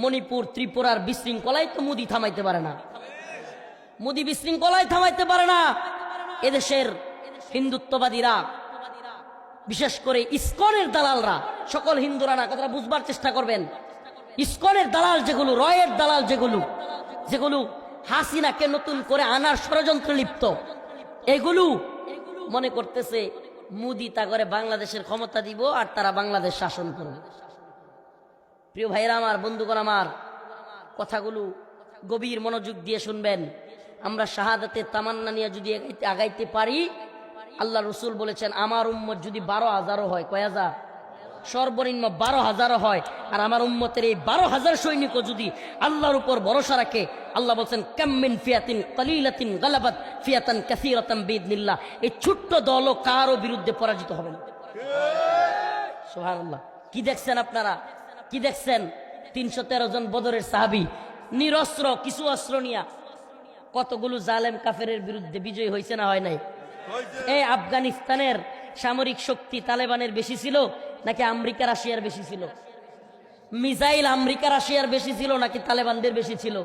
মণিপুর, ত্রিপুরার বিশৃঙ্খলাই তো মোদি থামাইতে পারে না। মোদি বিশৃঙ্খলাই থামাইতে পারে না। এদেশের হিন্দুত্ববাদীরা, বিশেষ করে ইসকনের দালালরা, সকল হিন্দুরা না, কথাটা বুঝবার চেষ্টা করবেন। ইসকনের দালাল যেগুলো, রয়ের দালাল যেগুলো হাসিনাকে নতুন করে আনার ষড়যন্ত্র লিপ্ত, এগুলো মনে করতেছে মোদি তা করে বাংলাদেশের ক্ষমতা দিব আর তারা বাংলাদেশ শাসন করবে। প্রিয় ভাইরা আমার, বন্ধুগণ আমার, কথাগুলো গভীর মনোযোগ দিয়ে শুনবেন। আমরা শাহাদাতের তামান্না নিয়ে যদি আগাইতে পারি, আল্লাহ রসুল বলেছেন, আমার উম্মত যদি 12,000 হয়, কয় হাজার? সর্বনিম্ন 12,000 হয়, আর আমার উম্মতের এই 12,000 সৈনিকও যদি আল্লাহর উপর ভরসা রাখে, আল্লাহ বলছেন, কাম মিন ফিয়াতিন কালিলাতিন গালাবাত ফিয়াতান কাসীরাতান বিইذনিল্লাহ। এই ছোট্ট দলও কারো বিরুদ্ধে পরাজিত হবে না। সুবহানাল্লাহ। কি দেখছেন আপনারা? কি দেখছেন? 313 জন বদরের সাহাবী নিরস্ত্র, কিছু অস্ত্র নিয়া কতগুলো জালেম কাফেরের বিরুদ্ধে বিজয়ী হয়েছে না হয় নাই? এই আফগানিস্তানের সামরিক শক্তি তালেবানের বেশি ছিল নাকি আমেরিকা রাশিয়ার বেশি ছিল? মিসাইল আমেরিকা রাশিয়ার বেশি ছিল নাকি তালেবানদের বেশি ছিল?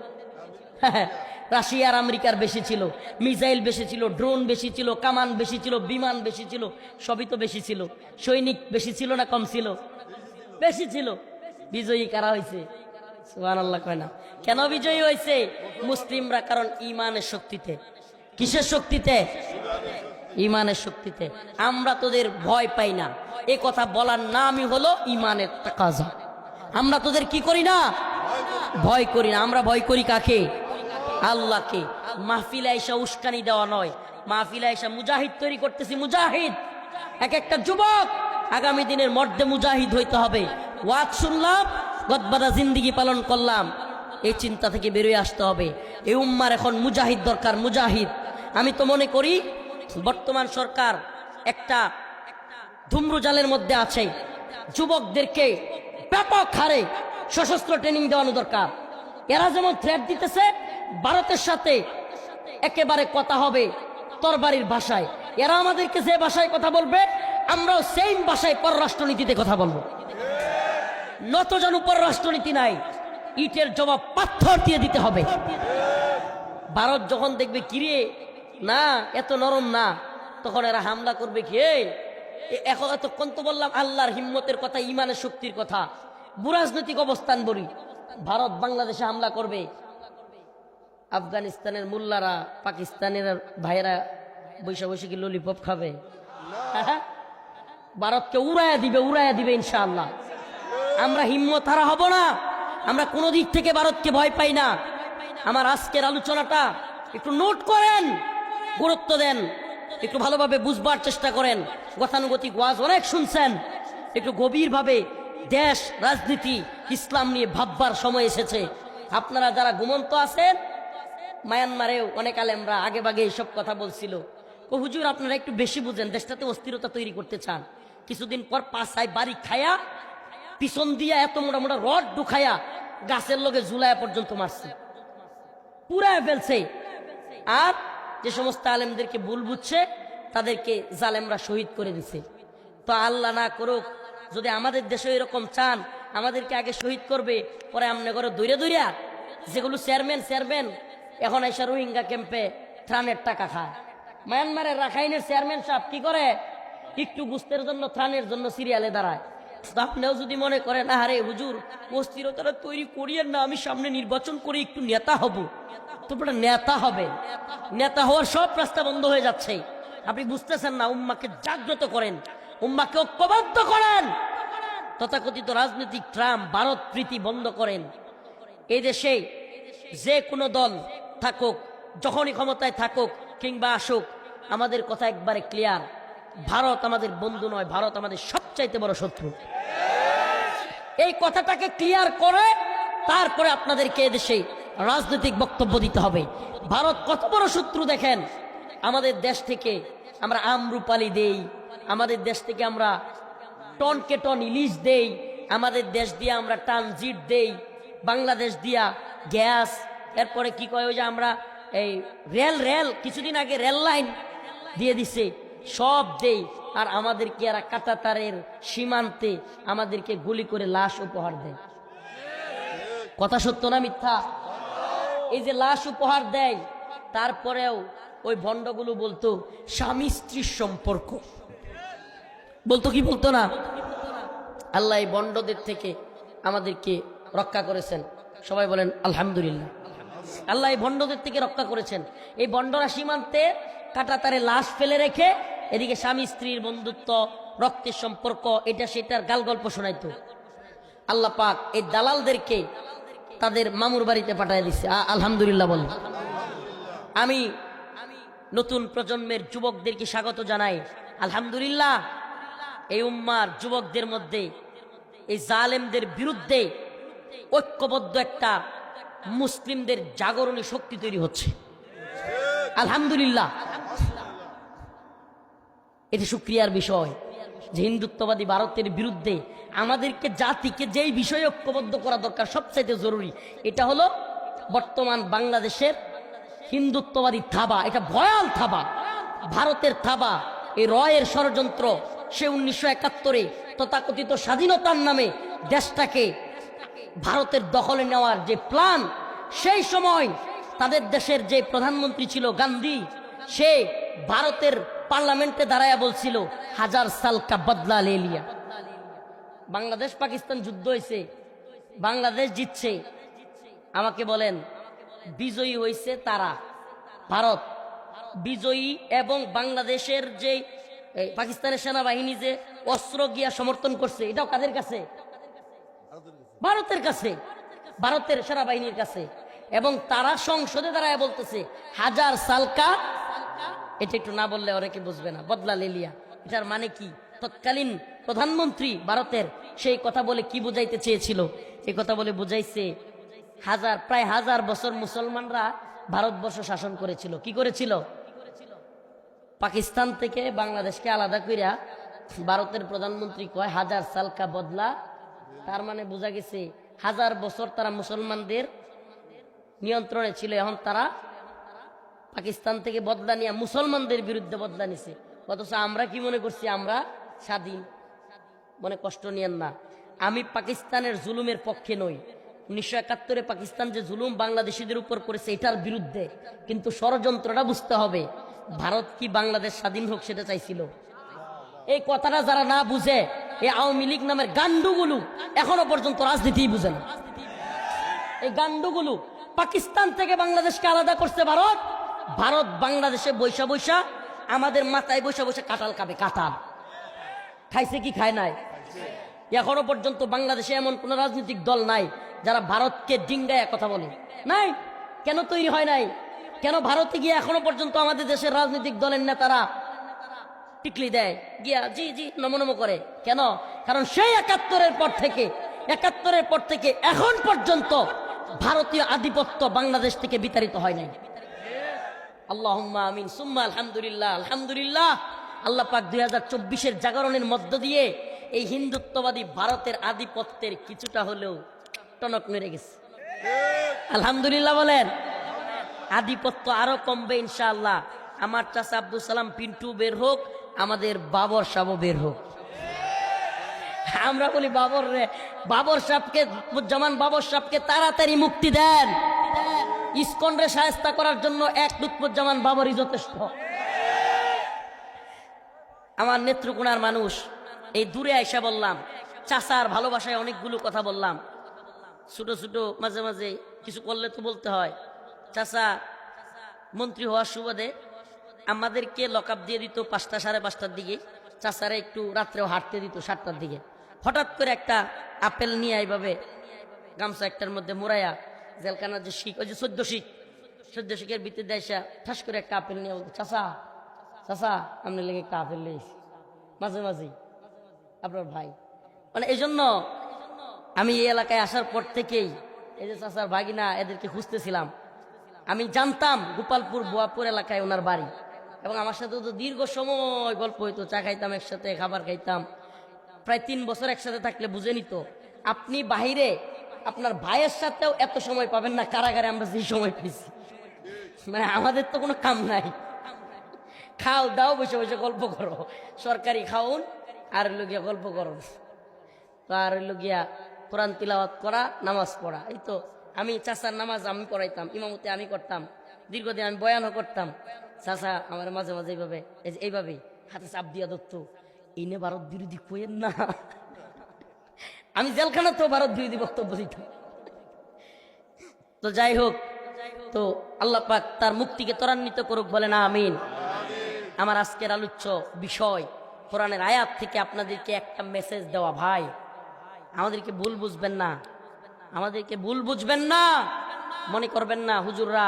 রাশিয়ার আমেরিকার বেশি ছিল। মিসাইল বেশি ছিল, ড্রোন বেশি ছিল, কামান বেশি ছিল, বিমান বেশি ছিল, সবই তো বেশি ছিল। সৈনিক বেশি ছিল না কম ছিল? বেশি ছিল। বিজয়ী কারা হয়েছে? সুবহানাল্লাহ কয় না। কেন বিজয়ী হয়েছে? মুসলিমরা। কারণ ইমানের শক্তিতে। কিসের শক্তিতে? ইমানের শক্তিতে। আমরা তোদের ভয় পাই না, এ কথা বলার নামই হলো ইমানের তাকাজা। আমরা তোদের কি করি না? ভয় করি না। আমরা ভয় করি কাকে? আল্লাহকে। মাহফিলে আইসা উস্কানি দেওয়া নয়, মাহফিলে আইসা মুজাহিদ তৈরি করতেছি। মুজাহিদ, এক একটা যুবক আগামী দিনের মর্দে মুজাহিদ হইতে হবে। ওয়াজ শুনলাম, গদবাদা জিন্দিগি পালন করলাম, এই চিন্তা থেকে বেরিয়ে আসতে হবে। এই উম্মার এখন মুজাহিদ দরকার, মুজাহিদ। আমি তো মনে করি বর্তমান সরকার একটা ধুম্রজালের মধ্যে আছে। যুবকদেরকে ব্যাপক হারে সশস্ত্র ট্রেনিং দেওয়ানো দরকার। এরা যেমন থ্রেট দিতেছে, ভারতের সাথে একেবারে কথা হবে তরবারির ভাষায়। এরা আমাদেরকে যে ভাষায় কথা বলবে, আমরাও সেম ভাষায় পররাষ্ট্রনীতিতে কথা বলবো। নতজানু পররাষ্ট্রনীতি নাই, ইটের জবাব পাথর দিয়ে দিতে হবে। ভারত যখন দেখবে কিরে না এত নরম না, তখন এরা হামলা করবে। কি এখন এতক্ষণ তো বললাম আল্লাহর হিম্মতের কথা, ইমানের শক্তির কথা, ভূরাজনৈতিক অবস্থান বলি। ভারত বাংলাদেশে হামলা করবে, আফগানিস্তানের মোল্লারা পাকিস্তানের ভাইয়েরা বৈশা বৈশা কি ললিপপ খাবে? ভারতকে উড়াইয়া দিবে ইনশাআল্লাহ। আমরা হিম্মত হারা হব না, আমরা কোনো দিক থেকে ভারতকে ভয় পাই না। আমার আজকের আলোচনাটা একটু নোট করেন, গুরুত্ব দেন, একটু ভালোভাবে বুঝবার চেষ্টা করেন। গতানুগতিক ওয়াজ অনেক শুনছেন, একটু গভীরভাবে দেশ, রাজনীতি, ইসলাম নিয়ে ভাববার সময় এসেছে। আপনারা যারা ঘুমন্ত আছেন, মায়ানমারেও অনেক আলেমরা আগে ভাগে এইসব কথা বলছিল। হুজুর আপনারা একটু বেশি বুঝেন, দেশটাতে অস্থিরতা তৈরি করতে চান। কিছুদিন পর পাশায় বাড়ি খায়া, পিছন দিয়া এত মোটা মোটা রড ঢুকায়া গাছের লগে ঝুলায়া পর্যন্ত মারছে, পুরায় ফেলছে। আর যে সমস্ত আলেমদেরকে ভুল বুঝছে তাদেরকে জালেমরা শহীদ করে দিছে। তো আল্লাহ না করুক, যদি আমাদের দেশে এরকম চান, আমাদেরকে আগে শহীদ করবে, পরে আমনে করে দৌড়া যেগুলো চেয়ারম্যান এখন এসে রোহিঙ্গা ক্যাম্পে ত্রাণের টাকা খায়। মায়ানমারের রাখাইনের চেয়ারম্যান সাহেব কি করে? একটু গুস্তের জন্য, ত্রাণের জন্য সিরিয়ালে দাঁড়ায়। আপনিও যদি মনে করেন আরে হুজুর অস্থিরতা তৈরি করিয়েন না, আমি সামনে নির্বাচন করে একটু নেতা হব, তারপরে নেতা হবে, নেতা হওয়ার সব রাস্তা বন্ধ হয়ে যাচ্ছে। আপনি বুঝতেছেন না। উম্মাকে জাগ্রত করেন, উম্মাকে ঐক্যবদ্ধ করেন, তথাকথিত রাজনৈতিক ট্রাম, ভারত প্রীতি বন্ধ করেন। এই দেশে যে কোনো দল থাকুক, যখনই ক্ষমতায় থাকুক কিংবা আসুক, আমাদের কথা একবারে ক্লিয়ার, ভারত আমাদের বন্ধু নয়, ভারত আমাদের সবচাইতে বড় শত্রু। এই কথাটাকে ক্লিয়ার করে তারপরে আপনাদেরকে এদেশে রাজনৈতিক বক্তব্য দিতে হবে। ভারত কত বড় শত্রু দেখেন। আমাদের দেশ থেকে আমরা আমরুপালি দেই, আমাদের দেশ থেকে আমরা টনকে টন ইলিশ দেই, আমাদের দেশ দিয়ে আমরা ট্রানজিট দেই, বাংলাদেশ দিয়া গ্যাস, এরপরে কি কয় ওই যে আমরা এই রেল কিছুদিন আগে রেল লাইন দিয়ে দিছে, সব দেই। আর আমাদেরকে এরা কাঁটাতারের সীমান্তে আমাদেরকে গুলি করে লাশ উপহার দেয়। কথা সত্য না মিথ্যা? এই যে লাশ উপহার দেয়, তারপরেও ওই ভণ্ডগুলো বলতো স্বামী স্ত্রীর সম্পর্ক, বলতো কি বলতো না? আল্লাহ এই ভণ্ডদের থেকে আমাদেরকে রক্ষা করেছেন, সবাই বলেন আলহামদুলিল্লাহ। আল্লাহ এই ভণ্ডদের থেকে রক্ষা করেছেন। এই ভণ্ডরা সীমান্তে কাঁটাতারে লাশ ফেলে রেখে এদিকে স্বামী স্ত্রীর বন্ধুত্ব, রক্তের সম্পর্ক, এটা সেটার গাল গল্প শোনাইতো। আল্লাহ পাক এই দালালদেরকে তাদের মামুর বাড়িতে পাঠিয়ে দিচ্ছে। আলহামদুলিল্লাহ বলেন। আমি নতুন প্রজন্মের যুবকদেরকে স্বাগত জানাই। আলহামদুলিল্লাহ, এই উম্মার যুবকদের মধ্যে এই জালেমদের বিরুদ্ধে ঐক্যবদ্ধ একটা মুসলিমদের জাগরণী শক্তি তৈরি হচ্ছে। আলহামদুলিল্লাহ, এটি শুকরিয়ার বিষয় যে হিন্দুত্ববাদী ভারতের বিরুদ্ধে আমাদেরকে জাতিকে যেই বিষয়ে ঐক্যবদ্ধ করা দরকার সবচাইতে জরুরি, এটা হলো বর্তমান বাংলাদেশের হিন্দুত্ববাদী থাবা। এটা ভয়াল থাবা, ভারতের থাবা, এই রয়ের ষড়যন্ত্র। সে 1971-এ তথাকথিত স্বাধীনতার নামে দেশটাকে ভারতের দখলে নেওয়ার যে প্ল্যান, সেই সময় তাদের দেশের যে প্রধানমন্ত্রী ছিল গান্ধী, সে ভারতের পার্লামেন্টে দাঁড়ায়া বলছিল 1000 সাল কা বদলা লে লিয়া। বাংলাদেশ পাকিস্তান যুদ্ধ হয়েছে, বাংলাদেশ জিতছে। আমাকে বলেন বিজয়ী হয়েছে তারা, ভারত বিজয়ী, এবং বাংলাদেশের যে পাকিস্তানের সেনাবাহিনী যে অস্ত্র গিয়া সমর্থন করছে, এটাও কাদের কাছে? ভারতের কাছে, ভারতের সেনাবাহিনীর কাছে। এবং তারা সংসদে দাঁড়ায় বলতেছে 1000 সাল কা, এটা একটু না বললে অনেকে বুঝবে না, বদলা লেলিয়া। এটার মানে কি? তৎকালীন প্রধানমন্ত্রী ভারতের সেই কথা বলে কি বুঝাইতে চেয়েছিল? এই কথা বলে বুঝাইছে প্রায় 1000 বছর মুসলমানরা ভারতবর্ষ শাসন করেছিল। কি করেছিল? পাকিস্তান থেকে বাংলাদেশকে আলাদা কইরা ভারতের প্রধানমন্ত্রী কয় 1000 সাল কা বদলা। তার মানে বোঝা গেছে 1000 বছর তারা মুসলমানদের নিয়ন্ত্রণে ছিল, এখন তারা পাকিস্তান থেকে বদলা নিয়ে মুসলমানদের বিরুদ্ধে বদলা নিছে। অথচ আমরা কি মনে করছি আমরা স্বাধীন? মনে কষ্ট নিয়েন না, আমি পাকিস্তানের জুলুমের পক্ষে নই। 1971-এ পাকিস্তান যে জুলুম বাংলাদেশিদের উপর করেছে এটার বিরুদ্ধে, কিন্তু ষড়যন্ত্রটা বুঝতে হবে। ভারত কি বাংলাদেশ স্বাধীন হোক সেটা চাইছিল? এই কথাটা যারা না বুঝে, এই আওয়ামী লীগ নামের গান্ডুগুলো এখনো পর্যন্ত রাজনীতি বুঝে না। এই গান্ডুগুলো পাকিস্তান থেকে বাংলাদেশকে আলাদা করছে ভারত, ভারত বাংলাদেশে বৈশা বৈশা আমাদের মাথায় বৈশা বৈশা কাঁঠাল খাবে। কাঁঠাল খাইছে কি খায় নাই? এখনো পর্যন্ত বাংলাদেশে এমন কোন রাজনৈতিক দল নাই যারা ভারতকে ডিঙ্গায় কথা বলে নাই। কেন তৈরি হয় নাই? কেন ভারতে গিয়ে এখনো পর্যন্ত আমাদের দেশের রাজনৈতিক দলের নেতারা টিকলি দেয় গিয়া জি জি নমো নমো করে? কেন? কারণ সেই 71-এর পর থেকে এখন পর্যন্ত ভারতীয় আধিপত্য বাংলাদেশ থেকে বিতাড়িত হয় নাই। আল্লাহুম্মা আমিন সুম্মা আলহামদুলিল্লাহ। আলহামদুলিল্লাহ, আল্লাহ পাক 2024-এর জাগরণের মধ্য দিয়ে এই হিন্দুত্ববাদী ভারতের আধিপত্যের কিছুটা হলেও টনক মেরে গেছে। আলহামদুলিল্লাহ বলেন। আধিপত্য আরো কমবে ইনশাআল্লাহ। আমার চাচা আব্দুল সালাম পিন্টু বের হোক, আমাদের বাবর সাহেব বের হোক। আমরা বলি বাবর সাহেবকে, জামান বাবর সাহেবকে তাড়াতাড়ি মুক্তি দেন। ইসকনরে শায়েস্তা করার জন্য এক লুৎফুজ্জামান বাবরই যথেষ্ট। আমার নেত্রকোনার মানুষ, এই দূরে আইসা বললাম, চাচার ভালোবাসায় অনেকগুলো কথা বললাম, ছোট ছোট মাঝে মাঝে কিছু করলে তো বলতে হয়। চাচা মন্ত্রী হওয়ার সুবাদে আমাদেরকে লকআপ দিয়ে দিত 5টা সাড়ে 5টার দিকে, চাচারা একটু রাত্রেও হাঁটতে দিত 7টার দিকে। হঠাৎ করে একটা আপেল নিয়ে এইভাবে গামছা একটার মধ্যে মোড়াইয়া জেলখানার যে শিখ, ওই যে 14 শিখের ভিতরে দেয়সা ঠাস করে একটা আপেল নিয়ে বলতো, চাচা চাচা আপনি লেগে একটা আপেল নিয়েছি। মাঝে মাঝে আপনার ভাই, মানে এই জন্য আমি এই এলাকায় আসার পর থেকেই এই যে চাচার ভাগিনা এদেরকে খুঁজতেছিলাম। আমি জানতাম গোপালপুর বোয়াপুর এলাকায় ওনার বাড়ি, এবং আমার সাথে তো দীর্ঘ সময় গল্প হইতো, চা খাইতাম একসাথে, খাবার খাইতাম। প্রায় 3 বছর একসাথে থাকলে বুঝে নিত আপনি বাহিরে আপনার ভাইয়ের সাথেও এত সময় পাবেন না কারাগারে আমরা যে সময় পেয়েছি। মানে আমাদের তো কোনো কাম নাই, খাও দাও বসে বসে গল্প করো, সরকারি খাউন আর লগিয়া গল্প করো, আর লগিয়া কোরআন তিলাওয়াত করা, নামাজ পড়া। এই তো আমি চাচার নামাজ আমি পড়াইতাম, ইমামতি আমি করতাম, দীর্ঘদিন আমি বয়ানও করতাম। চাচা আমার মাঝে মাঝে এইভাবেই হাতে চাপ দিয়া দত্ত, ইনে ভারত বিরোধী কইেন না। আমি জেলখানাতেও ভারত বিরোধী বক্তব্য দিতাম। তো যাই হোক, তো আল্লাহ পাক তার মুক্তিকে ত্বরান্বিত করুক, বলে না আমিন। আমার আজকের আলোচ্য বিষয় কোরআনের আয়াত থেকে আপনাদেরকে একটা মেসেজ দেওয়া। ভাই, আমাদেরকে ভুল বুঝবেন না, মনে করবেন না হুজুররা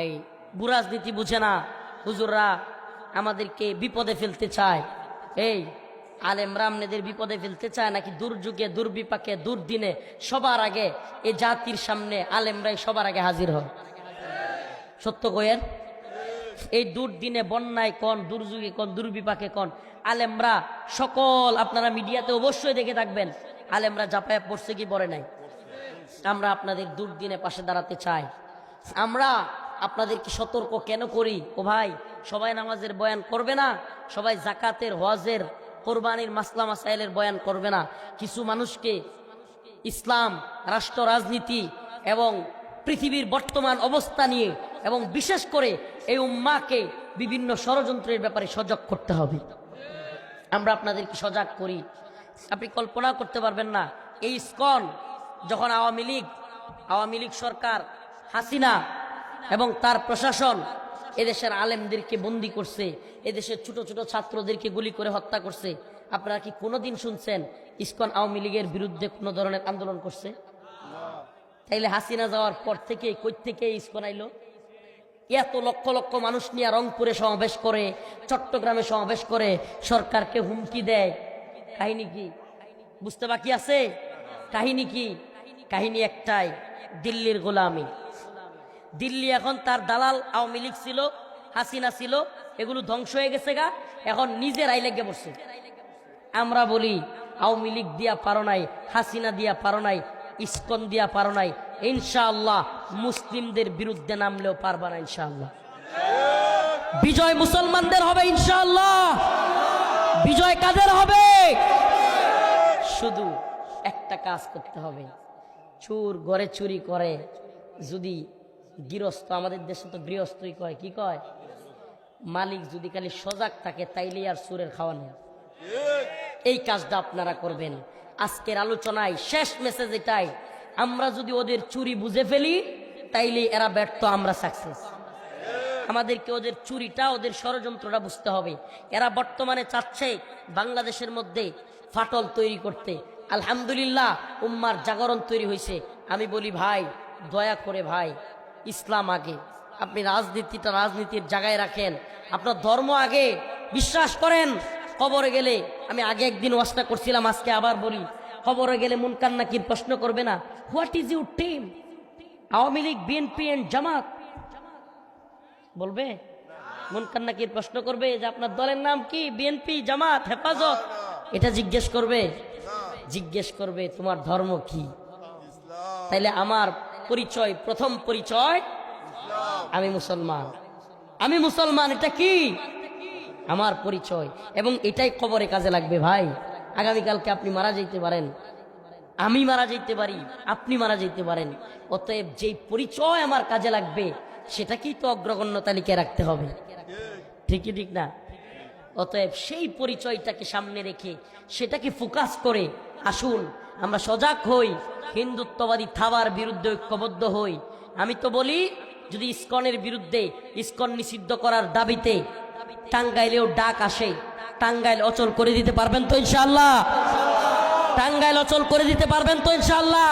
এই বুরাজনীতি বুঝে না, হুজুররা আমাদেরকে বিপদে ফেলতে চায়। এই আলেমরা আপনাদের বিপদে ফেলতে চায় নাকি? দুর্যোগে, দুর্বিপাকে, দুর্দিনে সবার আগে এই জাতির সামনে আলেমরাই সবার আগে হাজির হয়। সত্য কয়েন, এই দুর্দিনে, বন্যায় কোন, দুর্যোগে কোন, দুর্বিপাকে কোন, আলেমরা সকল, আপনারা মিডিয়াতে অবশ্যই দেখে থাকবেন, আলেমরা জাপায় পড়ছে কি পড়ে নাই। আমরা আপনাদের দুর্দিনে পাশে দাঁড়াতে চাই। আমরা আপনাদেরকে সতর্ক কেন করি? ও ভাই, সবাই নামাজের বয়ান করবে না, সবাই জাকাতের, হজের, কোরবানির মাসলা মাসাইলের বয়ান করবে না। কিছু মানুষকে ইসলাম, রাষ্ট্র রাজনীতি এবং পৃথিবীর বর্তমান অবস্থা নিয়ে, এবং বিশেষ করে এই উম্মাকে বিভিন্ন ষড়যন্ত্রের ব্যাপারে সজাগ করতে হবে। আমরা আপনাদেরকে সজাগ করি। আপনি কল্পনা করতে পারবেন না, এই ইসকন যখন আওয়ামী লীগ সরকার, হাসিনা এবং তার প্রশাসন এদেশের আলেমদেরকে বন্দী করছে, এদেশের ছোট ছোট ছাত্রদেরকে গুলি করে হত্যা করছে, আপনারা কি কোনোদিন শুনছেন ইসকন আওয়ামী লীগের বিরুদ্ধে কোনো ধরনের আন্দোলন করছে? তাইলে হাসিনা যাওয়ার পর থেকে কই থেকে ইসকন আইলো? এত লক্ষ লক্ষ মানুষ নিয়ে রংপুরে সমাবেশ করে, চট্টগ্রামে সমাবেশ করে, সরকারকে হুমকি দেয়। কাহিনী কি বুঝতে বাকি আছে? কাহিনী কি? কাহিনী একটাই, দিল্লির গোলামি। দিল্লি এখন তার দালাল আওয়ামী লীগ ছিল, হাসিনা ছিল, এগুলো ধ্বংস হয়ে গেছে গা, এখন নিজের আই লেগে বসছে। আমরা বলি আওয়ামী লীগ দিয়া পারো নাই, হাসিনা দিয়া পারো নাই, ইসকন দিয়া পারো নাই, ইনশাআল্লাহ মুসলিমদের বিরুদ্ধে নামলেও পারবা না ইনশাআল্লাহ। বিজয় মুসলমানদের হবে ইনশাআল্লাহ। বিজয় কাদের হবে? শুধু একটা কাজ করতে হবে, চোর ঘরে চুরি করে যদি গৃহস্থ, আমাদের দেশে তো গৃহস্থই কয়, কি কয়, মালিক যদি খালি সজাগ থাকে তাইলে আর চোরের খাওয়া নেই। এই কাজটা আপনারা করবেন। আজকের আলোচনায় শেষ মেসেজ এটাই, আমরা যদি ওদের চুরি বুঝে ফেলি তাইলে এরা ব্যর্থ, আমরা সাকসেস। আমাদেরকে ওদের চুরিটা, ওদের ষড়যন্ত্রটা বুঝতে হবে। এরা বর্তমানে চাচ্ছে বাংলাদেশের মধ্যে ফাটল তৈরি করতে। আলহামদুলিল্লাহ উম্মার জাগরণ তৈরি হয়েছে। আমি বলি ভাই, দয়া করে ভাই, ইসলাম আগে, আপনি রাজনীতিটা রাজনীতির জায়গায় রাখেন, আপনার ধর্ম আগে। বিশ্বাস করেন, কবরে গেলে, আমি আগে একদিন ওয়াজটা করছিলাম, আজকে আবার বলি, কবরে গেলে মুনকার নাকির প্রশ্ন করবে না, what is your team? Awami League, BNP and Jamaat বলবে? মুনকার নাকির প্রশ্ন করবে যে আপনার দলের নাম কি? বিএনপি, জামাত, হেফাজত? এটা জিজ্ঞেস করবে? জিজ্ঞেস করবে তোমার ধর্ম কি? তাইলে আমার পরিচয়, প্রথম পরিচয় আমি মুসলমান। আমি মুসলমান, এটা কি আমার পরিচয়, এবং এটাই কবরে কাজে লাগবে ভাই। আগামীকালকে আপনি মারা যাইতে পারেন, আমি মারা যাইতে পারি, আপনি মারা যাইতে পারেন। অতএব যেই পরিচয় আমার কাজে লাগবে সেটাকেই তো অগ্রগণ্য তালিকায় রাখতে হবে, ঠিকই ঠিক না? অতএব সেই পরিচয়টাকে সামনে রেখে সেটাকে ফোকাস করে আসুন আমরা সজাগ হই, হিন্দুত্ববাদী থাবার বিরুদ্ধে ঐক্যবদ্ধ হই। আমি তো বলি, যদি ইসকনের বিরুদ্ধে, ইসকন নিষিদ্ধ করার দাবিতে টাঙ্গাইলেও ডাক আসে, টাঙ্গাইল অচল করে দিতে পারবেন তো ইনশাআল্লাহ? টাঙ্গাইল অচল করে দিতে পারবেন তো ইনশাআল্লাহ?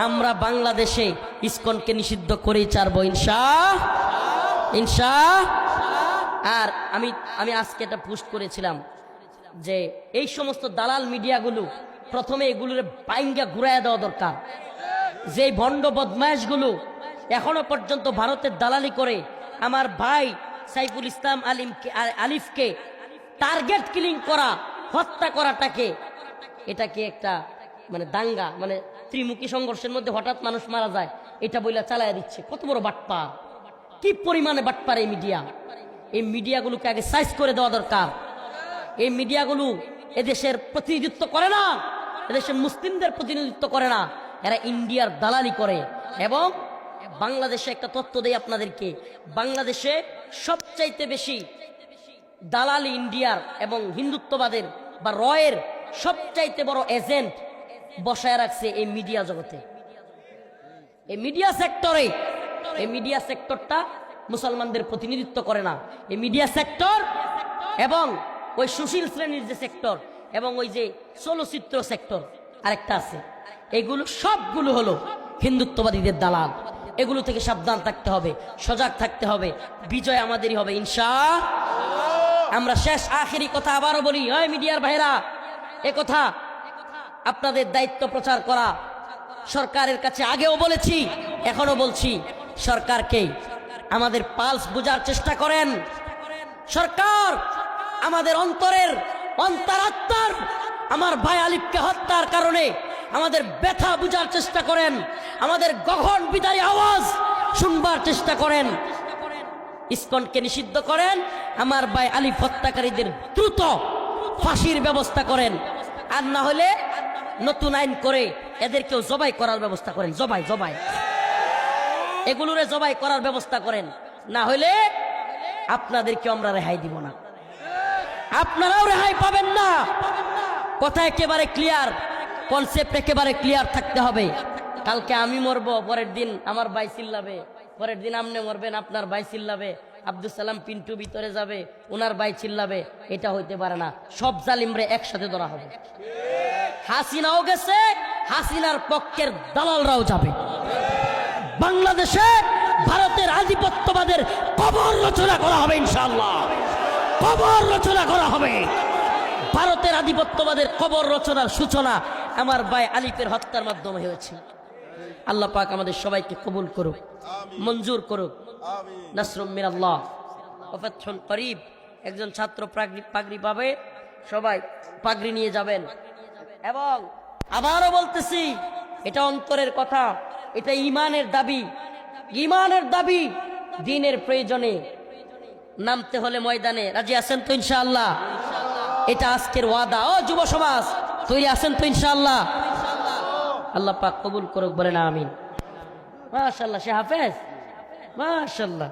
আমরা বাংলাদেশে ইসকনকে নিষিদ্ধ করেই ছাড়বো ইনশাআল্লাহ। আর আমি আজকে এটা পোস্ট করেছিলাম যে এই সমস্ত দালাল মিডিয়াগুলো প্রথমে এগুলোর বাইঙ্গা ঘুরাইয়া দেওয়া দরকার। যে ভণ্ড বদমাইশগুলো এখনো পর্যন্ত ভারতের দালালি করে আমার ভাই সাইফুল ইসলাম আলিফকে টার্গেট কিলিং করা, হত্যা করাটাকে, এটাকে একটা মানে দাঙ্গা, মানে ত্রিমুখী সংঘর্ষের মধ্যে হঠাৎ মানুষ মারা যায়, এটা বইলা চালাইয়া দিচ্ছে। কত বড় বাটপার, কি পরিমাণে বাটপার এই মিডিয়া! এই মিডিয়াগুলোকে আগে সাইজ করে দেওয়া দরকার। এই মিডিয়াগুলো এদেশের প্রতিনিধিত্ব করে না, এদেশের মুসলিমদের প্রতিনিধিত্ব করে না, এরা ইন্ডিয়ার দালালি করে। এবং বাংলাদেশে একটা তথ্য দেই আপনাদেরকে, বাংলাদেশে সবচাইতে বেশি দালালি ইন্ডিয়ার এবং হিন্দুত্ববাদের বা রয়ের সবচাইতে বড় এজেন্ট বসায় রাখছে এই মিডিয়া জগতে, এই মিডিয়া সেক্টরে। এই মিডিয়া সেক্টরটা মুসলমানদের প্রতিনিধিত্ব করে না। এই মিডিয়া সেক্টর এবং ওই সুশীল শ্রেণীর যে সেক্টর এবং ওই যে চলচ্চিত্র সেক্টর আরেকটা আছে, এগুলো সবগুলো হলো হিন্দুত্ববাদীদের দালাল। এগুলো থেকে সাবধান থাকতে হবে, সজাগ থাকতে হবে। বিজয় আমাদেরই হবে ইনশাআল্লাহ। আমরা শেষ আখেরি কথা আবারও বলি, হয় মিডিয়ার ভাইরা, এ কথা আপনাদের দায়িত্ব প্রচার করা। সরকারের কাছে আগেও বলেছি, এখনো বলছি, সরকারকে আমাদের পালস বোঝার চেষ্টা করেন। সরকার আমাদের অন্তরের অন্তরাত্মার, আমার ভাই আলিফকে হত্যার কারণে আমাদের ব্যথা বুঝার চেষ্টা করেন, আমাদের গগন বিদারী আওয়াজ শুনবার চেষ্টা করেন। ইসকনকে নিষিদ্ধ করেন, আমার ভাই আলিফ হত্যাকারীদের দ্রুত ফাঁসির ব্যবস্থা করেন, আর না হলে নতুন আইন করে এদেরকেও জবাই করার ব্যবস্থা করেন। জবাই এগুলোরে জবাই করার ব্যবস্থা করেন, না হলে আপনাদেরকে আমরা রেহাই দিব না, আপনারাও রেহাই পাবেন না। কথা একেবারে ক্লিয়ার, কনসেপ্ট একেবারে ক্লিয়ার থাকতে হবে। কালকে আমি মরবো, পরের দিন আমার ভাই চিল্লাবে, পরের দিন আপনি মরবেন, আপনার ভাই চিল্লাবে, আব্দুল সালাম পিন্টু ভিতরে যাবে, ওনার ভাই চিল্লাবে। এটা হইতে পারে না। সব জালিমরে একসাথে ধরা হবে। হাসিনাও গেছে, হাসিনার পক্ষের দালালরাও যাবে। বাংলাদেশে ভারতের আধিপত্যবাদের কবর রচনা করা হবে ইনশাআল্লাহ, কবর রচনা করা হবে। ভারতের আধিপত্যবাদের কবর রচনার সূচনা আমার ভাই আলিফের হত্যার মাধ্যমে হয়েছে। আল্লাহ পাক আমাদের সবাইকে কবুল করুক, মঞ্জুর করুক। নাসরুম মিনাল্লাহ ওয়া ফাতহুন করিব। একজন ছাত্র পাগড়ি পাবে, সবাই পাগড়ি নিয়ে যাবেন। এবং আবারও বলতেছি, এটা অন্তরের কথা, এটা ঈমানের দাবি, ঈমানের দাবি। দ্বীনের প্রয়োজনে নামতে হলে ময়দানে রাজি আছেন তো ইনশাআল্লাহ? এটা আজকের ওয়াদা। ও যুব সমাজ, তৈরি আছেন তো ইনশাআল্লাহ? আল্লাহ পাক কবুল করুক, বলেন আমিন। মাশাআল্লাহ। সে হাফেজ, মাশাআল্লাহ।